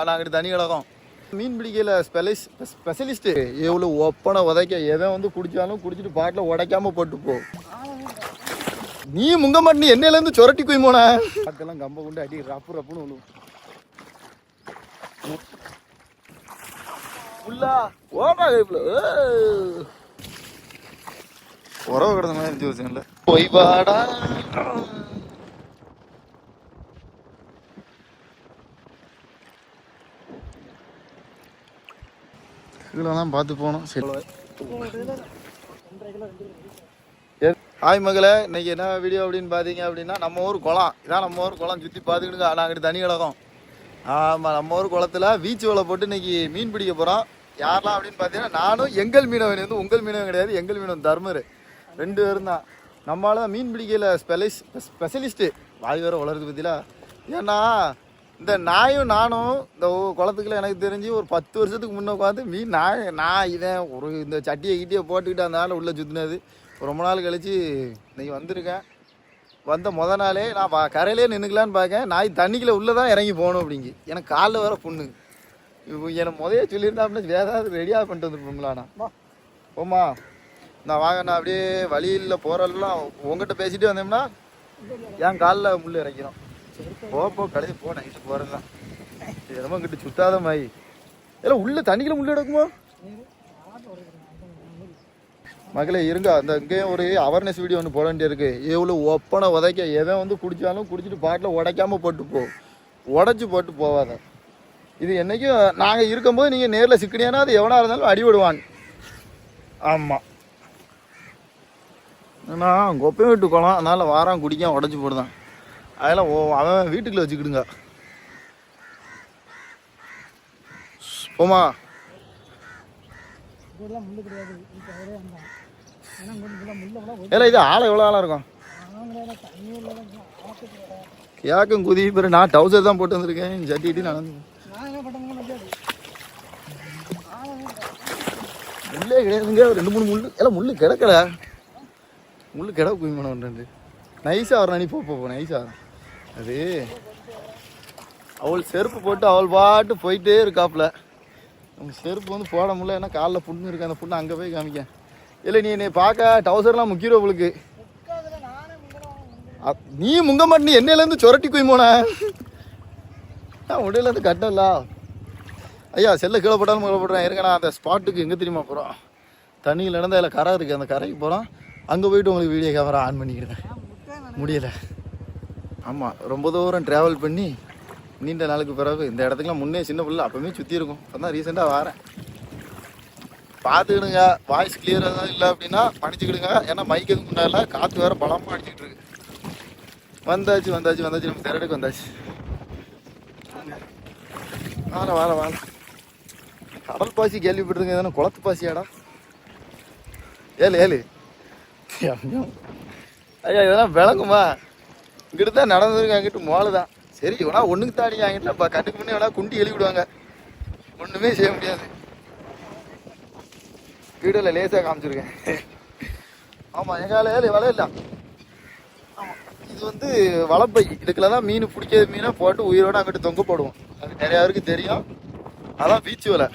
நாங்கள் தனி கழகம் மீன் பிடிக்கல ஸ்பெஷலிஸ்ட்டு எவ்வளோ ஒப்பனை உதைக்க எவன் வந்து குடிச்சாலும் குடிச்சிட்டு பாட்டில் உடைக்காம போட்டு போ. நீ முங்க மாட்டி என்னையிலேருந்து சொரட்டி குய் போன அதெல்லாம் கம்ப கொண்டு அடி ரப்பு ரப்புன்னு விழுவும். உறவு கிடந்த மாதிரி இருந்துச்சு வச்சுங்கள பொய்பாடா. கீழெல்லாம் பார்த்து போகணும். சரி ஹாய் மகளே, இன்னைக்கு என்ன வீடியோ அப்படின்னு பார்த்தீங்க அப்படின்னா நம்ம ஊர் குளம் இதான். நம்ம ஊர் குளம் சுற்றி பார்த்துக்கிட்டு நாங்கள் தனி கழகம். ஆமாம், நம்ம ஊர் குளத்தில் பீச் வலை போட்டு இன்னைக்கு மீன் பிடிக்க போகிறோம். யாரெல்லாம் அப்படின்னு பார்த்தீங்கன்னா நானும் எங்கள் மீனவன் வந்து உங்கள் மீனவன் கிடையாது, எங்கள் மீனவன் தர்மர் 2 பேரும் தான். நம்மளால தான் மீன் பிடிக்கல ஸ்பெஷலிஸ்ட்டு. வாய் வேறு வளருது பற்றில. ஏன்னா இந்த நாயும் நானும் இந்த குளத்துக்குள்ள எனக்கு தெரிஞ்சு ஒரு 10 வருஷத்துக்கு முன்னே உட்காந்து மீன் நான் இதை ஒரு இந்த சட்டியை கிட்டியை போட்டுக்கிட்டு அதனால உள்ளே சுற்றினது. ரொம்ப நாள் கழிச்சு இன்னைக்கு வந்திருக்கேன். வந்த நாளே நான் கரையிலே நின்றுக்கலான்னு பார்க்கேன். நாய் தண்ணிக்குள்ள உள்ளே தான் இறங்கி போகணும் அப்படிங்கி. எனக்கு காலில் வேற புண்ணு. இப்போ எனக்கு முதல்ல சொல்லியிருந்தா அப்படின்னா வேற ஏதாவது ரெடியாக பண்ணிட்டு வந்துருப்போம்லாண்ணா. போமா நான் வாங்க, நான் அப்படியே வழியில் போகிறதெல்லாம் உங்ககிட்ட பேசிட்டு வந்தோம்னா என் காலில் முள் இறக்கிறோம். போ கடைசி போ, நைட்டு போகிறது தான். ரொம்ப கிட்ட சுத்தாத மாதிரி எல்லாம் உள்ள தண்ணிக்குள்ள முள் எடுக்குமோ மகளே இருங்க. அந்த இங்கேயும் ஒரு அவேர்னஸ் வீடியோ ஒன்று போட வேண்டியிருக்கு. எவ்வளோ ஒப்பனை உதைக்க எவன் வந்து குடித்தாலும் குடிச்சிட்டு பாட்டில் உடைக்காம போட்டு போ. உடச்சி போட்டு போவாத. இது என்றைக்கும் நாங்கள் இருக்கும்போது நீங்கள் நேரில் சிக்கனியானா அது எவனாக இருந்தாலும் அடிவிடுவான். ஆமாம், ஏன்னா கொப்பையும் விட்டு குளம், அதனால் வாரம் குடிக்காம உடச்சி போடுதான். அதெல்லாம் அவன் வீட்டுக்குள்ளே வச்சுக்கிடுங்க. போமா ஏல இது ஆளை எவ்வளோ ஆளாக இருக்கும் கேக்கும் குதி. பிறகு நான் டவுசர் தான் போட்டு வந்திருக்கேன். சட்டிட்டு நடந்து முள்ளே கிடையாதுங்க. 2-3 முள் எல்லாம் முள் கிடக்கல. முள் கிடக்க குவிமணும் நைஸாக வர அனுப்பி போ நைஸாக. அது அவள் செருப்பு போட்டு அவள் பாட்டு போயிட்டே இருக்காப்புல. நம்ம செருப்பு வந்து போட முடியல, ஏன்னா காலில் புண்ணு இருக்கு. அந்த புண்ணு அங்கே போய் காமிக்க. இல்லை நீ பார்க்க டவுசர்லாம் முக்கியம் அவளுக்கு. நீ முங்க மாட்டி என்னையிலேருந்து சொரட்டி குய் போன உடையிலேருந்து கட்டல. ஐயா செல்ல கீழே போட்டாலும் கீழே போடுறேன். இருக்கண்ணா அந்த ஸ்பாட்டுக்கு எங்கே தெரியுமா போகிறோம்? தண்ணியில் நடந்தால் அதில் கரை இருக்குது. அந்த கரைக்கு போகிறோம். அங்கே போய்ட்டு உங்களுக்கு வீடியோ கேமரா ஆன் பண்ணிக்கிடுங்க. முடியலை. ஆமாம், ரொம்ப தூரம் ட்ராவல் பண்ணி நீண்ட நாளுக்கு பிறகு இந்த இடத்துக்குலாம் முன்னே சின்ன பிள்ளை அப்போவுமே சுற்றி இருக்கும். இப்போ தான் ரீசெண்டாக வரேன். பார்த்துக்கிடுங்க. வாய்ஸ் கிளியராக தான் இல்லை அப்படின்னா மன்னிச்சுக்கிடுங்க. ஏன்னா மைக்கு எதுவும் முன்னால காற்று வேறு பலமாக அடிச்சுக்கிட்டு இருக்கு. வந்தாச்சு நம்ம திரடுக்கு வந்தாச்சு. வாழ கடல் பாசி கேள்விப்பட்டிருங்க. எதனா குளத்து பாசியாடா? ஏழு ஐயா இதெல்லாம் விளங்குமா? இங்கிட்டு தான் நடந்துருக்கு. அங்கிட்டு மோளு தான். சரி இவனா ஒன்றுக்கு தாடி அங்கிட்ட கண்ணுக்கு முன்னே வேணா குண்டி எழுதி விடுவாங்க. ஒன்றுமே செய்ய முடியாது. வீடியோவில் லேசாக காமிச்சிருக்கேன். ஆமாம், எங்கால வலையில. ஆமாம், இது வந்து வலைப்பை. இதுக்குள்ள தான் மீன் பிடிக்காத மீனை போட்டு உயிரோடு அங்கிட்டு தொங்க போடுவோம். அது நிறையா பேருக்கு தெரியும். அதான் பீச்சு வலை.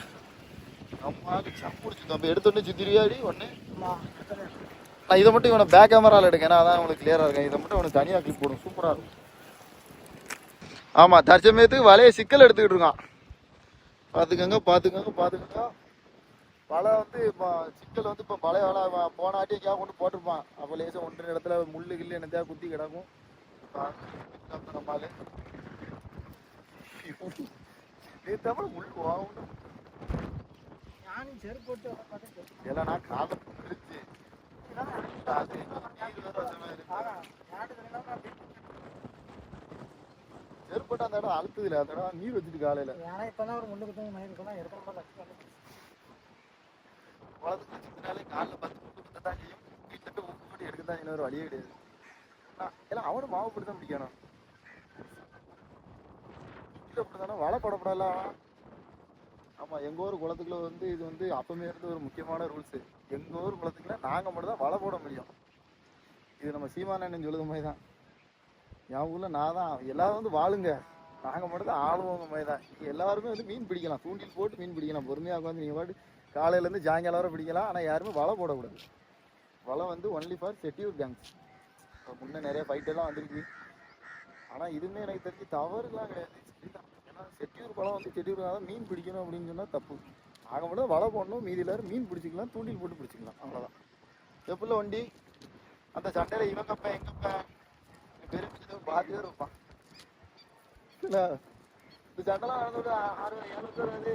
அம்மாவுக்கு சம்பிடிச்சு நம்ம எடுத்தோடனே சுத்திரியாடி ஒன்று. நான் இதை மட்டும் இவனை பேக் கேமராவில் எடுக்கேன். ஏன்னா அதான் உங்களுக்கு கிளியராக இருக்கேன். இதை மட்டும் இவனுக்கு தனியாக கிளிப் போடும். சூப்பராக இருக்கும். ஆமாம், தற்சமயத்துக்கு வலையை சிக்கல் எடுத்துக்கிட்டு இருக்கான். பார்த்துக்கோங்க. வலை வந்து இப்போ சிக்கல் வந்து இப்போ பழைய வலை போன ஆட்டி எங்கேயா கொண்டு போட்டிருப்பான். அப்போ லேசாக 1 இடத்துல முள்ளு கில்லு என்னத்தையா குத்தி கிடக்கும். நம்மளால தமிழ் முள் வாங்கணும். எல்லாம் நான் காலம் இருந்துச்சு. ஏற்பட்ட அந்த இடம் அழுத்துதுல, அந்த இடம் நீர் வச்சுட்டு காலையில குளத்துக்கு சுத்தினாலே காலில் 10 முட்டு குத்தத்தான் செய்யும். வீட்டுல உப்பு போட்டு எடுக்கத்தான் இன்னொரு வழியே கிடையாது. எல்லாம் அவனும் மாவு போட்டு தான் பிடிக்கணும். அப்படித்தானே வலை போடப்படலாம். ஆமாம், எங்கள் ஊர் குளத்துக்குள்ள வந்து இது வந்து அப்பவுமே இருந்து ஒரு முக்கியமான ரூல்ஸு. எங்கள் ஊர் குளத்துக்குள்ள நாங்கள் மட்டும் தான் வலை போட முடியும். இது நம்ம சீமானண்ணன் சொல்லுது மாதிரி தான். என் ஊரில் நான் தான் எல்லாரும் வந்து வாழுங்க, நாங்கள் மட்டும் தான் ஆளுவங்க மாதிரி தான். எல்லாருமே வந்து மீன் பிடிக்கலாம், தூண்டில் போட்டு மீன் பிடிக்கலாம். பொறுமையாக உட்காந்து நீங்கள் பாட்டு காலையிலேருந்து சாயங்காலம் வரை பிடிக்கலாம். ஆனால் யாருமே வலை போடக்கூடாது. வலை வந்து ஒன்லி ஃபார் செட்டியூர் கேங்ஸ். முன்னே நிறைய ஃபைட்டெல்லாம் வந்துருக்கு. ஆனால் இதுவுமே எனக்கு தெரிஞ்சு தவறுலாம் கிடையாது, சரிதான். ஏன்னா செட்டியூர் குளம் வந்து செட்டியூர்னால மீன் பிடிக்கணும் அப்படின்னு சொன்னால் தப்பு. நாங்கள் மட்டும் வலை போடணும், மீதி எல்லாரும் மீன் பிடிச்சிக்கலாம், தூண்டில் போட்டு பிடிச்சிக்கலாம், அவ்வளோதான். எப்படில் வண்டி அந்த சண்டையில் இவன் கப்பேன் எங்கப்பேன் பெருமிச்சு பாதி பேர் வைப்பான். இல்லை இந்த சண்டைலாம் நடந்து 600-700 பேர் வந்து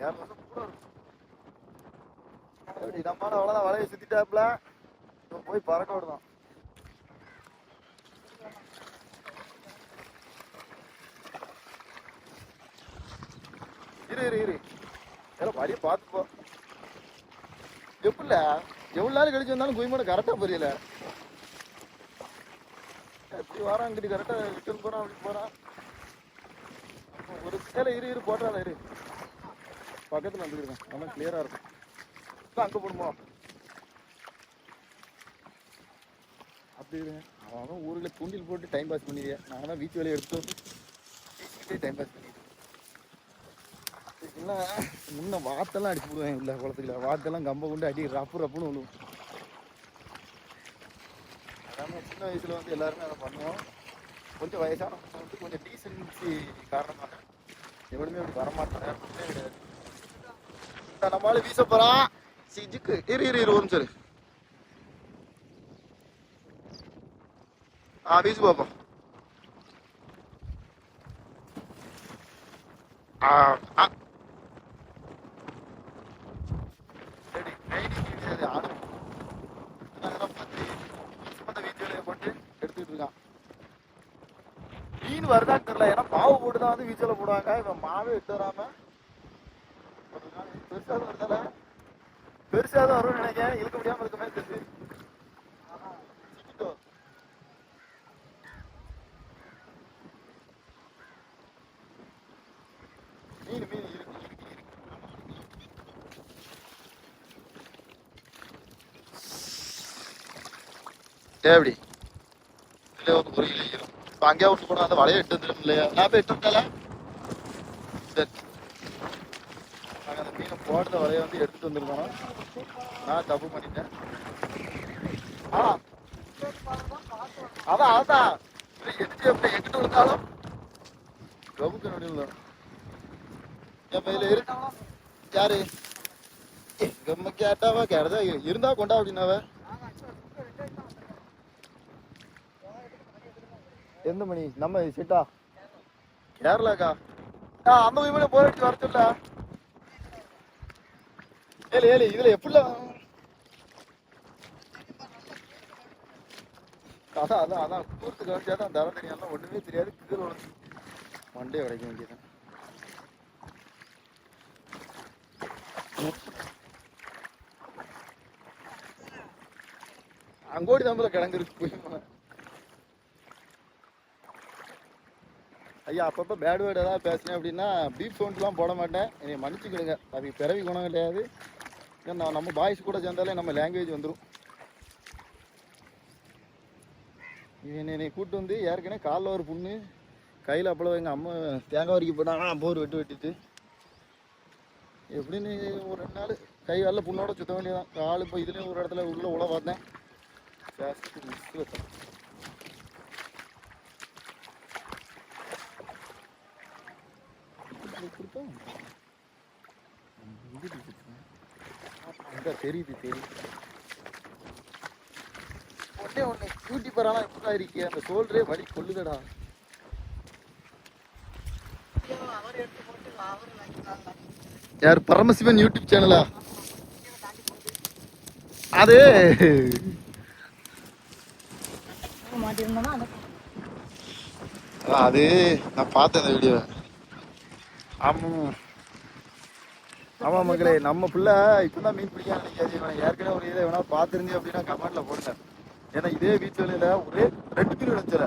700 வருஷம் கூட இருக்கும். அப்படி நம்மளால அவ்வளோதான் வலையை சுற்றிட்டாப்புல போய் பறக்க விடுதான். இரு எல்லாம் படிய பார்த்துப்போ. எப்படில எவ்வளோ நாள் கழிச்சு வந்தாலும் குயிமோட கரெக்டாக புரியல. எப்படி வரான் அங்கிட்டு கரெக்டாக ரிட்டர்ன் போகிறான், அப்படி போகிறான். ஒரு சேலை இரு போட்டால இரு பக்கத்தில் வந்துருக்கேன், நல்லா கிளியராக இருக்கும். அங்கே போடுமா அப்படி இருங்க. அவன் ஊரில் தூண்டில் போட்டு டைம் பாஸ் பண்ணிடுவேன். நான் தான் வீட்டு வேலையை எடுத்து வந்து டைம் பாஸ் பண்ணிடுவேன். முன்ன வாத்தெல்லாம் அடிச்சு போடுவேன். இல்லை குளத்துக்குள்ள வாத்தெல்லாம் கம்ப கொண்டு அடி ரப்புன்னு விழுவும். அதாம சின்ன வயசுல வந்து எல்லாருமே அதை பண்ணுவோம். கொஞ்சம் வயசான வந்து கொஞ்சம் டீசன்சி காரணமாக எவ்வளவுமே அப்படி வரமாட்டாங்க, கிடையாது. நம்மளால வீச போறான் சிஜுக்கு. இரு ஒரு நிமிஷம். வீசு பார்ப்போம். மீன் வருதான்னு தெரியல, ஏன்னா மாவு போட்டுதான் வந்து வீச்சல போடுவாங்க. இவன் மாவே இட்டு வராம பெருசாதான் வருதால, பெருசாதான் வரும்னு நினைக்கிறேன். இழுக்க முடியாம இருக்க மாதிரி தெரியுது. மீன் எப்படி இல்லையா ஒரு கிலோ இப்போ அங்கேயா விட்டு போனா அந்த வலையை எட்டு வந்துடும் இல்லையா? நான் போய் எட்டு விட்டால சரி. நாங்கள் அந்த மீனை போடுற வலையை வந்து எடுத்துட்டு வந்துருக்கோம். நான் தப்பு பண்ணிட்டேன். அதான் எங்கிட்ட இருந்தாலும் கவுக்க நடுவில் என் பையில இருக்கு. யாரு கம்ம கேட்டாவா கேட்டதா இருந்தா கொண்டா அப்படின்னாவ. எந்த மணி நம்ம சிட்டா கேரளாக்கா? அந்த வீடு போராட்டி வர சொல்ல. ஏழு இதுல எப்படி அதான் கூர்த்து கவனிச்சாதான் தரம் தெரியாம ஒண்ணுமே தெரியாது. கீழே மண்டே உடைக்க வேண்டியதான். அங்கோடி தம்பல கிழங்கு இருக்கு போய். ஐயா அப்பப்போ பேட் வேர்டு ஏதாவது பேசினேன் அப்படின்னா பீப் சவுண்ட்லாம் போட மாட்டேன், என்னை மன்னிச்சுக்கிடுங்க. அதுக்கு பிறவி குணம் கிடையாது. ஏன்னா நம்ம பாய்ஸ் கூட சேர்ந்தாலே நம்ம லாங்குவேஜ் வந்துடும். என்னை கூப்பிட்டு வந்து ஏற்கனவே காலில் ஒரு புண்ணு, கையில் அப்பளவு எங்கள் அம்மா தேங்காய் வரைக்கும் போட்டாங்கன்னா போர் வெட்டிட்டு எப்படின்னு ஒரு 2 நாள் கை காலில் புண்ணோட சுத்த வேண்டியதான். கால் இப்போ இதுலேயும் ஒரு இடத்துல உள்ள உள்ள பார்த்தேன். தெரியுது ஒன்னே யூடியூபராலாம் எப்படா இருக்கே, அந்த சோல்டரே வலி கொள்ளுதடா. யார் பரமசிவன் யூடியூப் சேனலா? அது அது நான் பார்த்தேன் அந்த வீடியோ. ஆமா மக்களே, நம்ம பிள்ளை இப்பதான் மீன் பிடிக்க நினைக்காது. ஏற்கனவே ஒரு இதை வேணா பார்த்துருங்க அப்படின்னா கமெண்ட்ல போடுங்க. ஏன்னா இதே வீட்டுல ஒரே 2 மீன் விளைச்சல,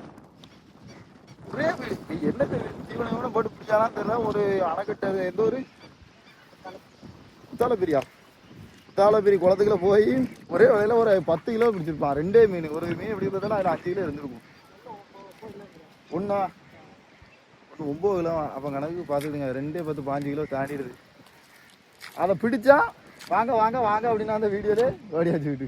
ஒரே மீன் என்ன தீவனம் போட்டு பிடிச்சாலாம் தெரியல. ஒரு அணைக்கட்டை எந்த ஒரு தாளப்பெரிய குளத்துக்குள்ள போய் ஒரே வலையில ஒரு 10 கிலோ பிடிச்சிருப்பான். 2 மீன். ஒரு மீன் எப்படி இருந்தாலும் அதில் 5 கிலோ இருந்திருக்கும். ஒன்னா 9 கிலோ. அப்போ கணக்கு பார்த்துக்கிடுங்க, 2 10 5 கிலோ தாண்டிடுது. அதை பிடிச்சா வாங்க வாங்க வாங்க அப்படின்னா அந்த வீடியோலே ஓடியாச்சுக்கிட்டு.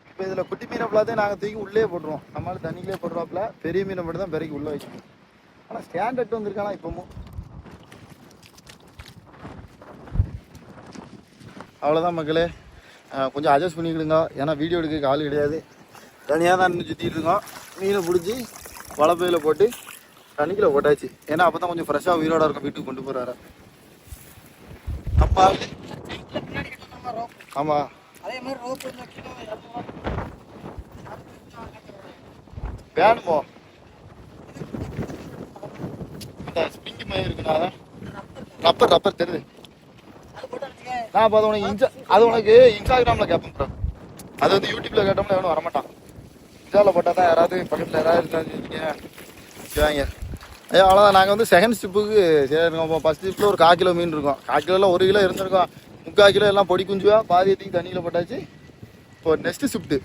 இப்போ இதில் குட்டி மீனை ஃபுல்லாத்தையும் நாங்கள் தூக்கி உள்ளே போட்டுருவோம். நம்மளால தண்ணிக்கிலே போட்டுருவாப்புல. பெரிய மீனை மட்டும் தான் பெருக்கி உள்ளே வைக்கணும். ஆனால் ஸ்டாண்டர்ட் வந்துருக்கானா இப்போமும். அவ்வளோதான் மக்களே, கொஞ்சம் அட்ஜஸ்ட் பண்ணிக்கிடுங்க. ஏன்னா வீடியோ எடுக்க ஆள் கிடையாது, தனியாக தான் நின்று சுற்றிட்டு இருக்கோம். மீனை பிடிச்சி வலைப்பையில் போட்டு தண்ணிக்குள்ள போட்டாச்சு. ஏன்னா அப்போ தான் கொஞ்சம் ஃப்ரெஷ்ஷாக உயிரோட இருக்கும். வீட்டுக்கு கொண்டு போகிறாரு அப்பா. ஆமாம், அதே மாதிரி ரோப் வேணுமோ இந்த ஸ்பிங்கி மாதிரி இருக்குண்ணா. அதான் ரப்பர் ரப்பர் தெரியுது. நான் அப்போ அது உனக்கு இன்ஸ்டாகிராமில் கேட்பேன் ப்ரோ. அது வந்து யூடியூப்பில் கேட்டோம்னா எவனும் வரமாட்டான். இன்ஸ்டாவில் போட்டால் தான் யாராவது பக்கத்தில் யாராவது இருந்தாங்க. சரிங்க ஐயா, அவ்வளோதான். நாங்கள் வந்து செகண்ட் ஸ்டிப்புக்கு சரிருக்கோம். இப்போ ஃபஸ்ட் ஸ்டிப்பில் ஒரு 1/4 கிலோ மீன் இருக்கும். 1/4 கிலோவில் 1 கிலோ இருந்திருக்கும். 3/4 கிலோ எல்லாம் பொடி குஞ்சுவா பாதியத்துக்கு தண்ணியில் போட்டாச்சு. இப்போ நெக்ஸ்ட்டு ஷிஃப்ட்டு,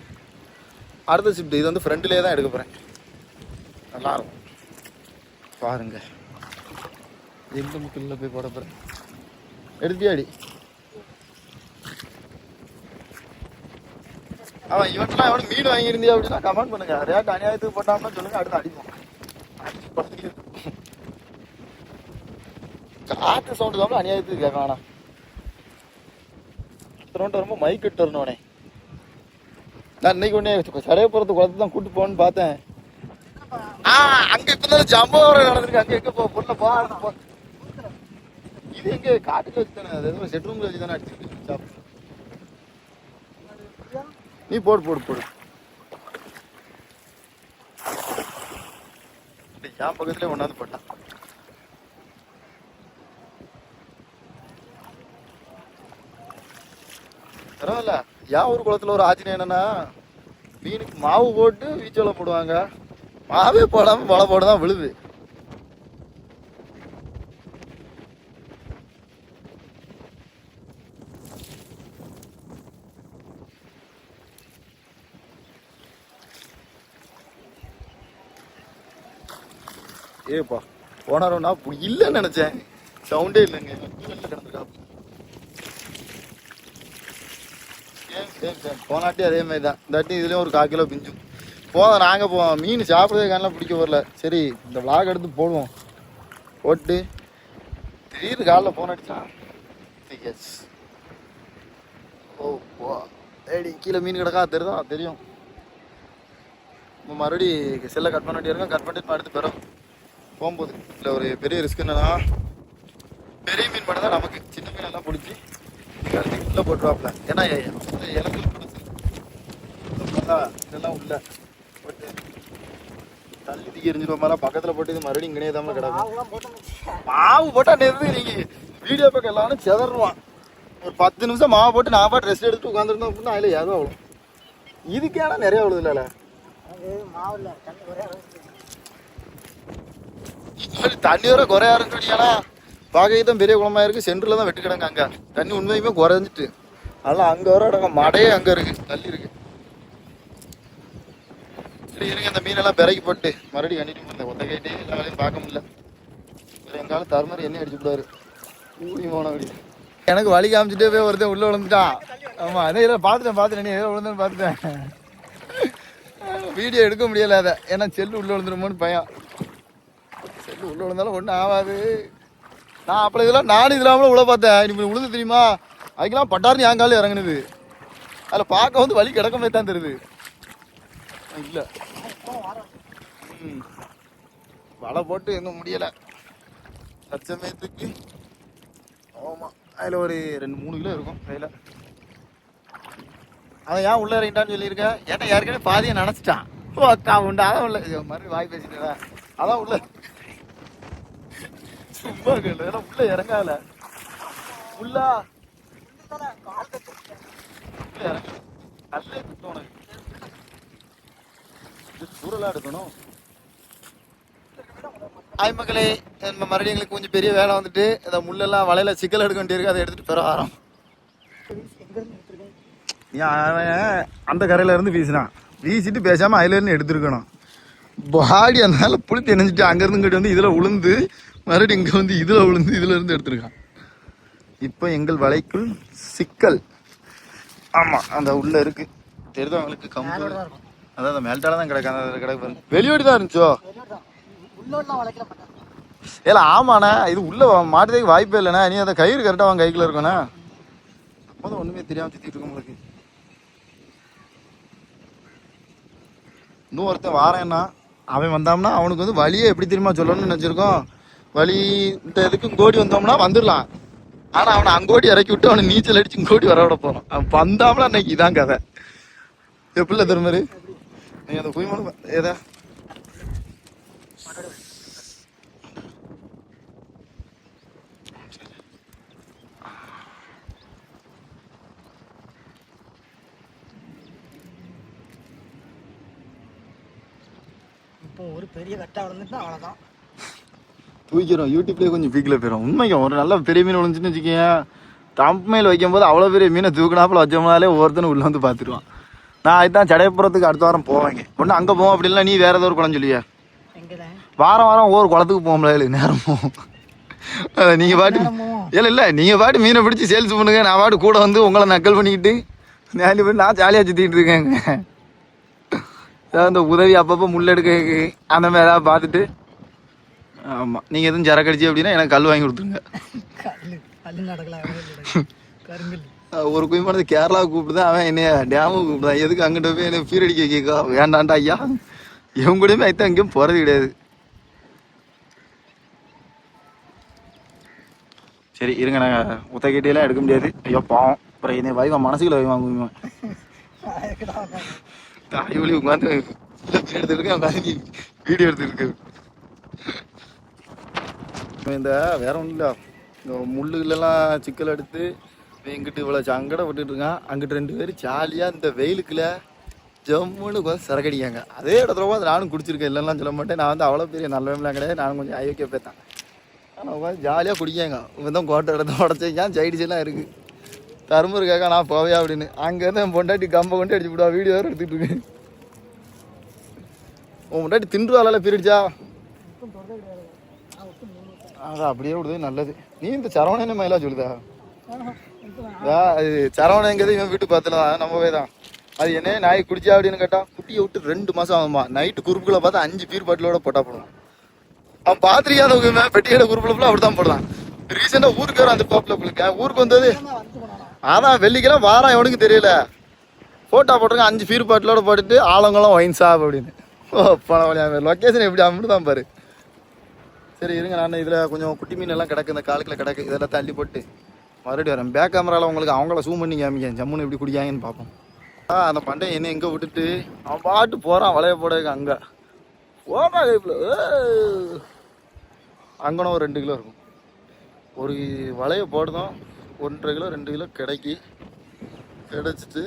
அடுத்த ஷிஃப்ட்டு. இது வந்து ஃப்ரெண்ட்லேயே தான் எடுக்க போகிறேன். நல்லாயிருக்கும் பாருங்க. எந்த முக்கில் போய் போட போகிறேன். எடுத்தியாடி அவன் இவன்லாம் எவனும் மீன் வாங்கியிருந்தியா அப்படின்னா கமெண்ட் பண்ணுங்க. ரேட் அநியாயத்துக்கு போட்டாங்கன்னா சொல்லுங்க, அடுத்து அடிப்போம். காற்று சவுண்டு தான் அநியாயத்துக்கு கேட்கலாண்ணா. இத்தனோண்டு ரொம்ப மைக் கிட்ட வரணுனே. நான் இன்னைக்கு ஒன்னே சடைய போகிறது குளத்து தான் கூட்டு போகணுன்னு பார்த்தேன். அங்க இப்ப ஜம்பம் நடந்திருக்கு. அங்க எங்க பொண்ணை போ. இது எங்க காட்டுக்கு வச்சு தானே, அது செட் ரூம்ல வச்சு தானே அடிச்சிருக்கு. நீ போடு போடு போடு. என் பக்கத்துல ஒன்னாந்து போட்டான். பரவாயில்ல. ஏன் ஒரு குளத்துல ஒரு ஆச்சரியம் என்னன்னா, மீனுக்கு மாவு போட்டு வீச்சோலை போடுவாங்க. மாவே போடாம வலை போட்டுதான் விழுது. ஏப்பா போனாரோன்னா இல்லைன்னு நினைச்சேன். சவுண்டே இல்லைங்க. போனாட்டி அதே மாதிரி தான். இந்த வாட்டி இதுலேயும் ஒரு 1/4 கிலோ பிஞ்சும் போதும். நாங்கள் போவோம். மீன் சாப்பிட்றதே காணலாம், பிடிக்க வரல. சரி இந்த விளாக் எடுத்து போடுவோம். போட்டு திடீர்னு காலில் ஃபோன் அடிச்சான். எஸ் ஓ போ ஏடி கீழே மீன் கிடக்கா தெரியுதா? தெரியும். மறுபடி செல்லை கட் பண்ண வேண்டிய இருக்கோம். கட் பண்ணிட்டு அடுத்து பெறும் போகும்போது. இல்லை ஒரு பெரிய ரிஸ்க் என்னன்னா, பெரிய மீன் மட்டும் தான் நமக்கு. சின்ன மீன் எல்லாம் பிடிச்சி உள்ளே போட்டுருவாப்ல. ஏன்னா இலக்கு இதெல்லாம் உள்ள போட்டு தள்ளி தூக்கி எரிஞ்சிருவோம். பக்கத்தில் போட்டு இது மறுபடியும் இங்கனே தான் கிடக்கும். மாவு போட்டால் நேரத்துக்கு நீங்கள் வீடியோ பக்கம் எல்லாரும் செதறுவான். ஒரு 10 நிமிஷம் மாவு போட்டு நான் பாட்டு ரெஸ்ட் எடுத்துட்டு உட்காந்துருந்தோம் அப்படின்னா அதில் ஏதோ அவ்வளோ. இதுக்கே ஆனால் நிறைய அவ்வளோ இல்லைல்ல. தண்ணி வர குறையா இருந்துச்சுன்னா பாகைதான் பெரிய குளமா இருக்கு. சென்டர்ல தான் வெட்டு கிடங்க. அங்க தண்ணி உண்மையுமே குறைஞ்சிட்டு அதெல்லாம் அங்க வர இடங்க மடையே அங்க இருக்கு, தள்ளி இருக்கு. சரி இருங்க, அந்த மீனெல்லாம் பிறக்கி போட்டு மறுபடியும் கண்டிட்டு ஒத்த கைட்டே எல்லா வேலையும் பார்க்க முடியல. எங்காலும் தருமாரி என்ன அடிச்சு விடாரு ஊடி போன அப்படி. எனக்கு வழி காமிச்சுட்டே போய் ஒருத்தன் உள்ள விழுந்துட்டான். ஆமா அதே பார்த்துட்டேன் நீ எதில் விழுந்தேன்னு பார்த்துட்டேன். வீடியோ எடுக்க முடியல அதை, ஏன்னா செல்லு உள்ள விழுந்துருமோன்னு பயம். செல்லு உள்ள விழுந்தாலும் ஒன்றும் ஆகாது. நான் அப்போ நானும் இதெல்லாம் உள்ள பார்த்தேன். இப்படி விழுந்து தெரியுமா, அதுக்கெல்லாம் பட்டாருன்னு என் காலில் இறங்குனுது. அதில் பார்க்க வந்து வலி கிடக்கமே தான் தெரியுது. இல்லை வலை போட்டு எதுவும் முடியலை தற்சமயத்துக்கு. ஆமாம் அதில் ஒரு 2-3 கிலோ இருக்கும் கையில். அவன் ஏன் உள்ளே இறங்கிட்டான்னு சொல்லியிருக்கேன். ஏன்னா ஏற்கனவே பாதியை நினச்சிட்டான். ஓ அக்கா உண்டு அதான் உள்ள மறுபடியும் வாய் பேசிட்டா அதான் உள்ள சும்மா கேள்வி உள்ள இறங்கால உள்ள இறங்க நல்லே குத்தோம். சூறலா எடுக்கணும். ஆய் மக்களே, நம்ம மறுபடியும் எங்களுக்கு கொஞ்சம் பெரிய வேலை வந்துட்டு இந்த முள்ளெல்லாம் வலையில சிக்கல் எடுக்க வேண்டியிருக்கு. அதை எடுத்துட்டு பெற வரோம். அந்த கரையில இருந்து வீசினான், வீசிட்டு பேசாம அதுல இருந்து எடுத்துருக்கணும். பாடி அதனால புளித்து நினைச்சிட்டு அங்கேருந்து இங்கிட்டு வந்து இதில் உளுந்து மறுபடியும் இங்கே வந்து இதில் உளுந்து இதில் இருந்து எடுத்துருக்கான். இப்போ எங்கள் வலைக்குள் சிக்கல். ஆமாம் அந்த உள்ளே இருக்கு தெரியுது அவங்களுக்கு கம்பு. அதான் அந்த மேல்டால தான் கிடக்கு. அந்த கிடக்கு வெளியோடி தான் இருந்துச்சோ. ஏல ஆமாண்ணா இது உள்ள மாட்டுறதுக்கு வாய்ப்பே இல்லைண்ணா. நீ அந்த கயிறு கரெக்டாக அவன் கைக்குள்ள இருக்கண்ணா. அப்போதான் ஒன்றுமே தெரியாமல் சுற்றிட்டு இருக்க உங்களுக்கு. இன்னும் ஒருத்தன் வாரேன்னா அவன் வந்தான்னா அவனுக்கு வந்து வழியே எப்படி தெரியுமா சொல்லணும்னு நினச்சிருக்கோம். வழி இந்த இதுக்கு கோடி வந்தோம்னா வந்துடலாம். ஆனால் அவனை அங்கோடி இறக்கி விட்டு அவனை நீச்சல் அடிச்சு இங்கோடி வர விட போகிறான். அவன் வந்தாமலாம் அன்னைக்கு இதான் கதை. எப்படில திருமாரு நீ அந்த குயிமனு ஏதா இப்போ ஒரு பெரிய கட்டா விழுந்துட்டு அவ்வளோதான் தூக்கிறோம். யூடியூப்லேயே கொஞ்சம் பீக்கில் போயிடும். உண்மைக்கு ஒரு நல்ல பெரிய மீன் விழுந்துச்சுன்னு வச்சுக்கேன். தம்பமையில் வைக்கும்போது அவ்வளோ பெரிய மீனை தூக்கினாப்பில் வச்சோம்னாலே ஒவ்வொருத்தனும் உள்ளே வந்து பார்த்துருவான். நான் அதுதான் சடையப்புறத்துக்கு அடுத்த வாரம் போவேங்க. ஒன்று அங்கே போவோம். அப்படி இல்லை நீ வேறு ஏதோ ஒரு குளம் சொல்லியா வாரம் வாரம் ஒவ்வொரு குளத்துக்கு போகும்ல நேரம் போவோம். நீங்கள் பாட்டு இல்லை நீங்கள் பாட்டு மீனை பிடிச்சி சேல்ஸ் பண்ணுங்க. நான் பாட்டு கூட வந்து உங்களை நக்கல் பண்ணிக்கிட்டு நேண்டி போய் நான் ஜாலியாக சுற்றிட்டு இருக்கேங்க. ஏதாவது இந்த உதவி அப்பப்போ முள்ளெடுக்க அந்த மாதிரி ஏதாவது பார்த்துட்டு. ஆமாம் நீங்கள் எதுவும் சரக்கு அடிச்சு அப்படின்னா எனக்கு கல் வாங்கி கொடுத்துருங்க. ஒரு குயிமானது கேரளாவுக்கு கூப்பிட்டுதான் அவன் என்னைய டேமுக்கு கூப்பிடுதான். எதுக்கு அங்கிட்ட போய் என்ன ஃபீர் அடிக்க கேட்கா வேண்டாண்டா ஐயா. இவங்க கூடயுமே ஐத்தான் எங்கேயும் போகிறது கிடையாது. சரி இருங்க நாங்கள் உத்தக்கிட்டேலாம் எடுக்க முடியாது. ஐயோ பாவம் அப்புறம் என்னை வைவான் மனசுக்குள்ள வைவாங்குவேன். தாய் வழி உட்காந்து எடுத்துருக்கேன் உட்காந்து வீடியோ எடுத்துருக்கு. இந்த வேற ஒன்றும் இல்லை. இந்த முள்ளுகளெல்லாம் சிக்கல் எடுத்து இங்கிட்டு இவ்வளோ சங்கடம் விட்டுட்டு இருக்கான். அங்கிட்டு 2 பேர் ஜாலியாக இந்த வெயிலுக்குள்ள ஜம்முன்னு உட்காந்து சரக்கடிக்காங்க. அதே இடத்துல உட்காந்து நானும் குடிச்சிருக்கேன். இல்லைன்னா சொல்ல மாட்டேன். நான் வந்து அவ்வளோ பெரிய நல்லவங்களாம் கிடையாது. நானும் கொஞ்சம் ஐயோக்கிய பேத்தான். ஆனால் உட்காந்து ஜாலியாக குடிக்காங்க. இவன் தான் கோட்டை இடத்த உடச்சிக்கான். சைடிச்செல்லாம் இருக்குது. தரும்பு கேட்க நான் போவையா அப்படின்னு. அங்கேருந்து என் பொண்டாட்டி கம்பை கொண்டு அடிச்சு விடுவா. வீடியோ வேறு எடுத்துகிட்டு இருக்கேன். உன் பொண்டாட்டி திண்டுவாளால பீரிடுச்சா அதான் அப்படியே விடுது நல்லது. நீ இந்த சரவணனை மயிலா சொல்லுதா அது சரவணங்கிறது இவன் வீட்டு பார்த்துலாம் நம்மவே தான். அது என்ன நாய் குடிச்சா அப்படின்னு கேட்டா குட்டியை விட்டு 2 மாதம் ஆகுமா. நைட்டு குறுப்புகளை பார்த்தா 5 பீர் பாட்டிலோட போட்டா போடுவான். அவன் பாத்திரிக்காதவங்க பெட்டியோட குறுப்புல ஃபுல்லாக அப்படி தான் போடுறான். ரீசெண்டாக ஊருக்கு வர அந்த பாப்பில் பிள்ளைங்க ஊருக்கு வந்தது. அதான் வெள்ளிக்கெல்லாம் வாரம் எவனுக்கு தெரியல. ஃபோட்டோ போட்டிருக்கேன் 5 பீர் பாட்டிலோட போட்டுட்டு ஆளுங்களும் ஒயின் ஷாப் அப்படின்னு. ஓ பணம் வழியாக லொக்கேஷன் எப்படி அப்படி தான் பாரு. சரி இருங்க நான் இதில் கொஞ்சம் குட்டி மீன் எல்லாம் கிடக்கு. இந்த காலுக்கில் கிடக்கு. இதெல்லாம் தள்ளி போட்டு மறுபடியும் வரேன். பேக் கேமராவில் உங்களுக்கு அவங்கள ஜூம் பண்ணி காமிக்கேன். ஜம்முன்னு எப்படி குடிக்காங்கன்னு பார்ப்போம். அந்த பண்டை என்ன எங்கே விட்டுட்டு அவன் பாட்டு போகிறான். வளைய போட அங்கே ஓமா கைப்பில் அங்கனும் ஒரு 2 கிலோ இருக்கும். ஒரு வளைய போடுதோம் 1.5 கிலோ 2 கிலோ கிடைச்சிட்டு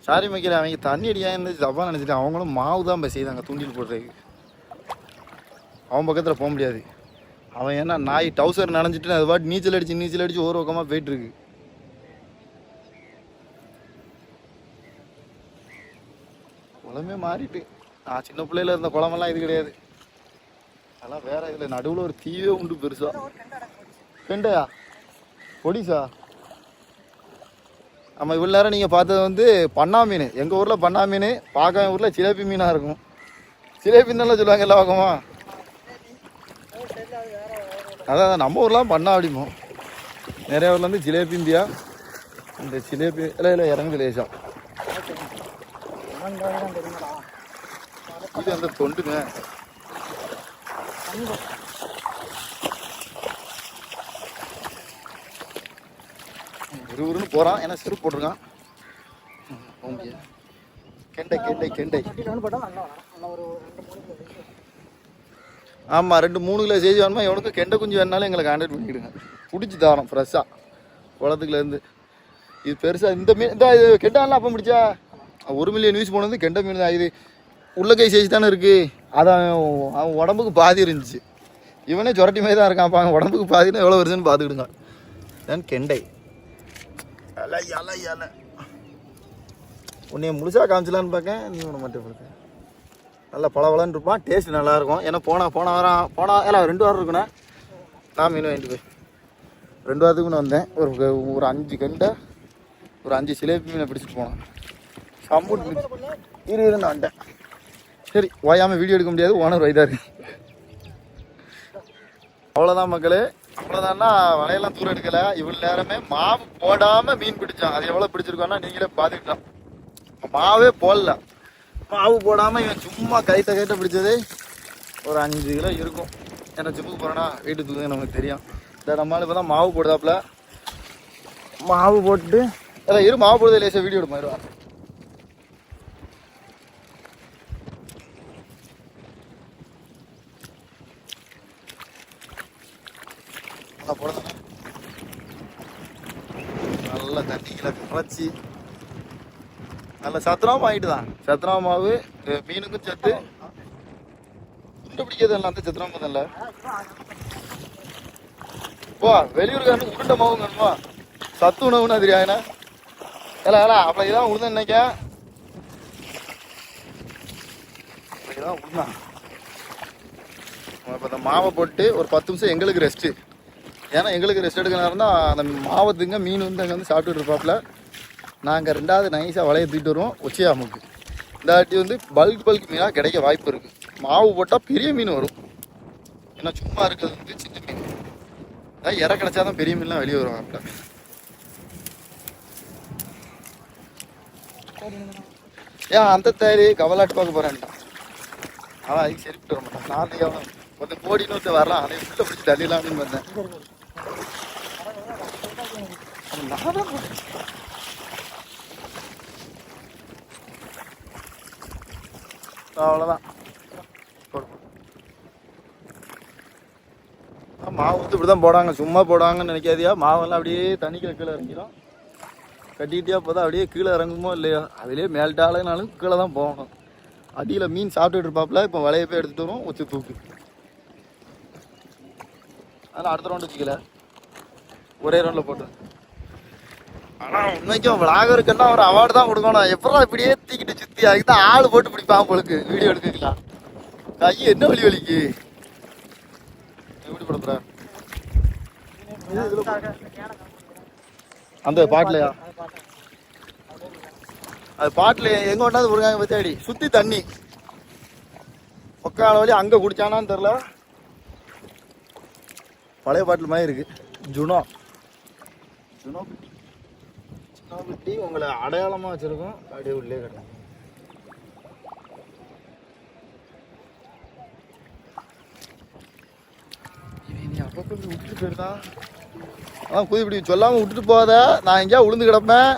சாரி வைக்கல. அவங்க தண்ணி அடியாங்க தப்பாக நினச்சிட்டு அவங்களும் மாவு தான் போய் செய்தாங்க தூண்டில் போடுறதுக்கு. அவன் பக்கத்தில் போக முடியாது. அவன் ஏன்னா நாய் டவுசர் நனைஞ்சிட்டு அது பாட்டு நீச்சல் அடிச்சு ஒரு பக்கமாக போயிட்டுருக்கு. குளமே மாறிட்டு. நான் சின்ன பிள்ளையில இருந்த குளமெல்லாம் இது கிடையாது. அதெல்லாம் வேற. இதில் நடுவில் ஒரு தீவே உண்டு பெருசா. கெண்டையா பொடிசா. ஆமாம் இவ்வளோ நேரம் நீங்கள் பார்த்தது வந்து பண்ணா மீன். எங்கள் ஊரில் பண்ணா மீன். பார்க்க ஊரில் சிலேபி மீனாக இருக்கும். சிலேபின்னு நல்லா சொல்லுவாங்க எல்லா பக்கமா. அதான் நம்ம ஊர்லாம் பண்ணா அப்படிமோ. நிறைய ஊரில் வந்து ஜிலேபி இந்தியா. இந்த ஜிலேபி இல்லை இறங்குது லேசா. இது அந்த தொண்டுங்க. ஒருன்னு போகிறான். ஏன்னா செருப்பு போட்டிருக்கான். கெண்டை ஆமாம் 2-3 கிலோ சேஜ் வேணுமா. எவனுக்கு கெண்டை குஞ்சு வேணாலும் எங்களை கான்டாக்ட் பண்ணிக்கிடுங்க. பிடிச்சி தரோம் ஃப்ரெஷ்ஷாக குளத்துக்குலேருந்து. இது பெருசாக இந்த மீன் இந்த இது கெண்டாலாம் அப்போ பிடிச்சா 1 மில்லியன் யூஸ் போனது கெண்டை மீன் தான். இது உள்ளக்கை சேஜ் தானே இருக்குது. அது அவன் உடம்புக்கு பாதி இருந்துச்சு. இவனே சொரட்டி மாதிரி தான் இருக்கான். அப்போ அவன் உடம்புக்கு பாதினா எவ்வளோ வருதுன்னு பார்த்துக்கிடுங்க. தான் கெண்டை உன்னைய முழுசாக காமிச்சலான்னு பார்க்க. நீ உன மட்டும் பார்க்க நல்லா பளபளன்னு இருப்பான், டேஸ்ட் நல்லாயிருக்கும். ஏன்னா போன வாரம் எல்லாம் 2 வாரம் இருக்குண்ணே நான் மீன் வாங்கிட்டு போய் 2 வாரத்துக்குன்னு வந்தேன். ஒரு 5 கண்டை ஒரு 5 சிலேபி மீனை பிடிச்சிட்டு போனேன். சம்பூட் இரு நான் வந்துட்டேன். சரி ஓயாமல் வீடியோ எடுக்க முடியாது, ஓனர் வைதாரு. அவ்வளோதான் மக்களே, அவ்வளோதான்னா வலையெல்லாம் தூரம் எடுக்கலை. இவ்வளோ நேரமே மாவு போடாமல் மீன் பிடிச்சான். அது எவ்வளோ பிடிச்சிருக்கோன்னா நீங்களே பார்த்துக்கிட்டோம். மாவே போடல, மாவு போடாமல் இவன் சும்மா கைட்ட பிடிச்சதே ஒரு 5 கிலோ இருக்கும். ஏன்னா ஜிம்முக்கு போகிறேன்னா வீட்டுக்கு நமக்கு தெரியும். இந்த நம்மளால் இப்போ தான் மாவு போடுதாப்புல. மாவு போட்டு அதான் மாவு போடுறது லேசாக வீடியோ எடுப்போம். இருவா போடுறேன். நல்லா தண்ணிகளை கரைச்சி நல்ல சத்துணவு வாங்கிட்டு தான். சத்துணவு மாவு மீனுக்கும் சத்து பிடிக்கிறது இல்லை. அந்த சத்துணவு முதல்ல போ வெளியூருக்காரனுக்கு உருண்டை மாவு வேணுமா? சத்து உணவுன்னு தெரியா என்ன இல்லை அப்படி இதான் உழுத நினைக்க இதான் உழுந்தான். இப்போ இந்த மாவை போட்டு ஒரு 10 நிமிஷம் எங்களுக்கு ரெஸ்ட்டு. ஏன்னா எங்களுக்கு ரெஸ்ட் எடுக்க நேரம் தான் அந்த மாவத்துங்க மீன் வந்து அங்கே வந்து சாப்பிட்டுட்டு இருப்பாப்புல. நாங்கள் 2வது நைஸாக வலையை தூக்கிட்டு வருவோம் உச்சியாமுக்கு. இந்த வாட்டி வந்து பல்க் மீனாக கிடைக்க வாய்ப்பு இருக்குது. மாவு போட்டால் பெரிய மீன் வரும். ஏன்னா சும்மா இருக்கிறது வந்து சின்ன மீன் அதான் இற கிடச்சாதான் பெரிய மீன்லாம் வெளியே வருவாப்புல. ஏன் அந்த தேடி கவலாட்டு பார்க்க போகிறேன்ட்டான். அவன் அதுக்கு சரிப்பட்டு வர மாட்டான். நான் எவ்வளோ கொஞ்சம் கோடின்னு ஒருத்தர் வரலாம், அதை உள்ள பிடிச்சி தள்ளிடலாம் அப்படின்னு பார்த்தேன். அவ்வளோதான். மாவு வந்து இப்படி தான் போடாங்க, சும்மா போடாங்கன்னு நினைக்காதியா. மாவெல்லாம் அப்படியே தண்ணிக்குள்ள கீழே இறங்கிடும். கட்டிக்கிட்டியா போதான் அப்படியே கீழே இறங்குமோ இல்லையோ அதுலேயே மேல்ட்டாலும் கீழே தான் போகணும். அடியில் மீன் சாப்பிட்டுட்டு இருப்பாப்புல. இப்போ வலையை போய் எடுத்துகிட்டு வரும் உச்சி தூக்கு. அதனால் அடுத்த ரவுண்டு வச்சுக்கல, ஒரே ரவுண்டில் போட்டு. ஆனால் உண்மைக்கும் விளாகருக்குன்னா ஒரு அவார்டு தான் கொடுக்கணும். எப்படா இப்படியே தூக்கிட்டு சுற்றி அதுக்கு தான் ஆள் போட்டு பிடிப்பான் பொழுது வீடியோ எடுத்துக்கலாம். கை என்ன வலிக்கு எப்படி படுத்துற அந்த பாட்டிலையா? அது பாட்டில் எங்கே கொண்டாந்து போடுறாங்க பத்தாடி சுற்றி தண்ணி ஒக்கால வழி அங்கே குடிச்சானான்னு தெரில. பழைய பாட்டில் மாதிரி இருக்கு. ஜுனோ பெட்டி உங்களை அடையாளமாக வச்சுருக்கோம். அப்படியே உள்ளே கட்டலாம். நீ அப்பப்போ விட்டுட்டு போயிருந்தா குதி இப்படி சொல்லாமல் விட்டுட்டு போகாத. நான் எங்கேயா உளுந்து கிடப்பேன்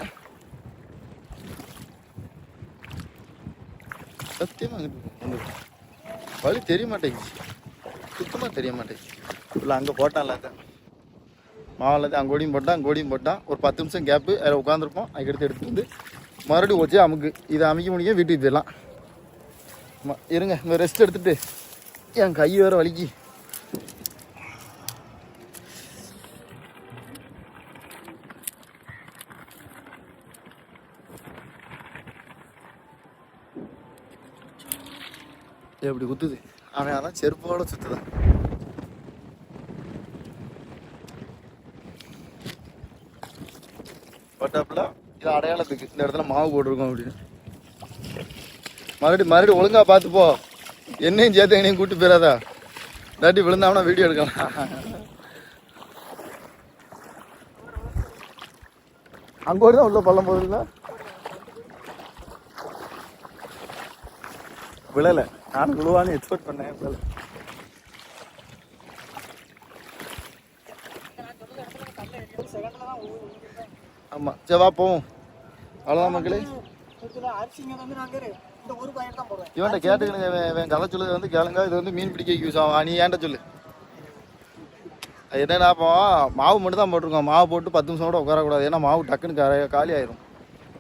சத்தியமாக. வழி தெரிய மாட்டேங்குது, சுத்தமாக தெரிய மாட்டேங்குது. இல்லை அங்கே போட்டான்ல மாவில் அங்கே கோடியும் போட்டான். ஒரு 10 நிமிஷம் கேப்பு அதில் உட்காந்துருப்போம். அதுக்கடுத்து எடுத்துகிட்டு வந்து மறுபடியும் வச்சு அமுக்கு. இதை அமைக்க முடியும் வீட்டுக்கு போயிடலாம். இருங்க இந்த ரெஸ்ட் எடுத்துகிட்டு என் கை வேறு வலிக்கு. எப்படி குத்துது அவன், அதான் செருப்போட சுத்துதான். பட்டாப்புல இது அடையாளத்துக்கு இந்த இடத்துல மாவு போட்டிருக்கோம் அப்படின்னு. மறுபடியும் ஒழுங்கா பார்த்துப்போ. என்னையும் சேர்த்து என்னையும் கூட்டு போயிடாதா. இல்லாட்டி விழுந்தாமனா வீடியோ எடுக்கலாம். அங்கோடு தான் உள்ள பள்ளம் போகுதுல்ல. விழலை, நானும் விழுவான்னு எக்ஸ்பெக்ட் பண்ணேன். விழலை. ஆமாம் சரி வா போவோம். அவ்வளோதான் மக்களே. இவன்ட்ட கேட்டுக்கணுங்க. இவன் கதை சொல்லுது வந்து கேளுங்க. இது வந்து மீன் பிடிக்க யூஸ் ஆகும். நீ ஏன்ட்ட சொல்லு. அது என்னன்னா இப்போ மாவு மட்டும் தான் போட்டிருக்கோம். மாவு போட்டு 10 நிமிஷம் கூட உட்காரக்கூடாது. ஏன்னா மாவு டக்குன்னு காலி ஆயிரும்.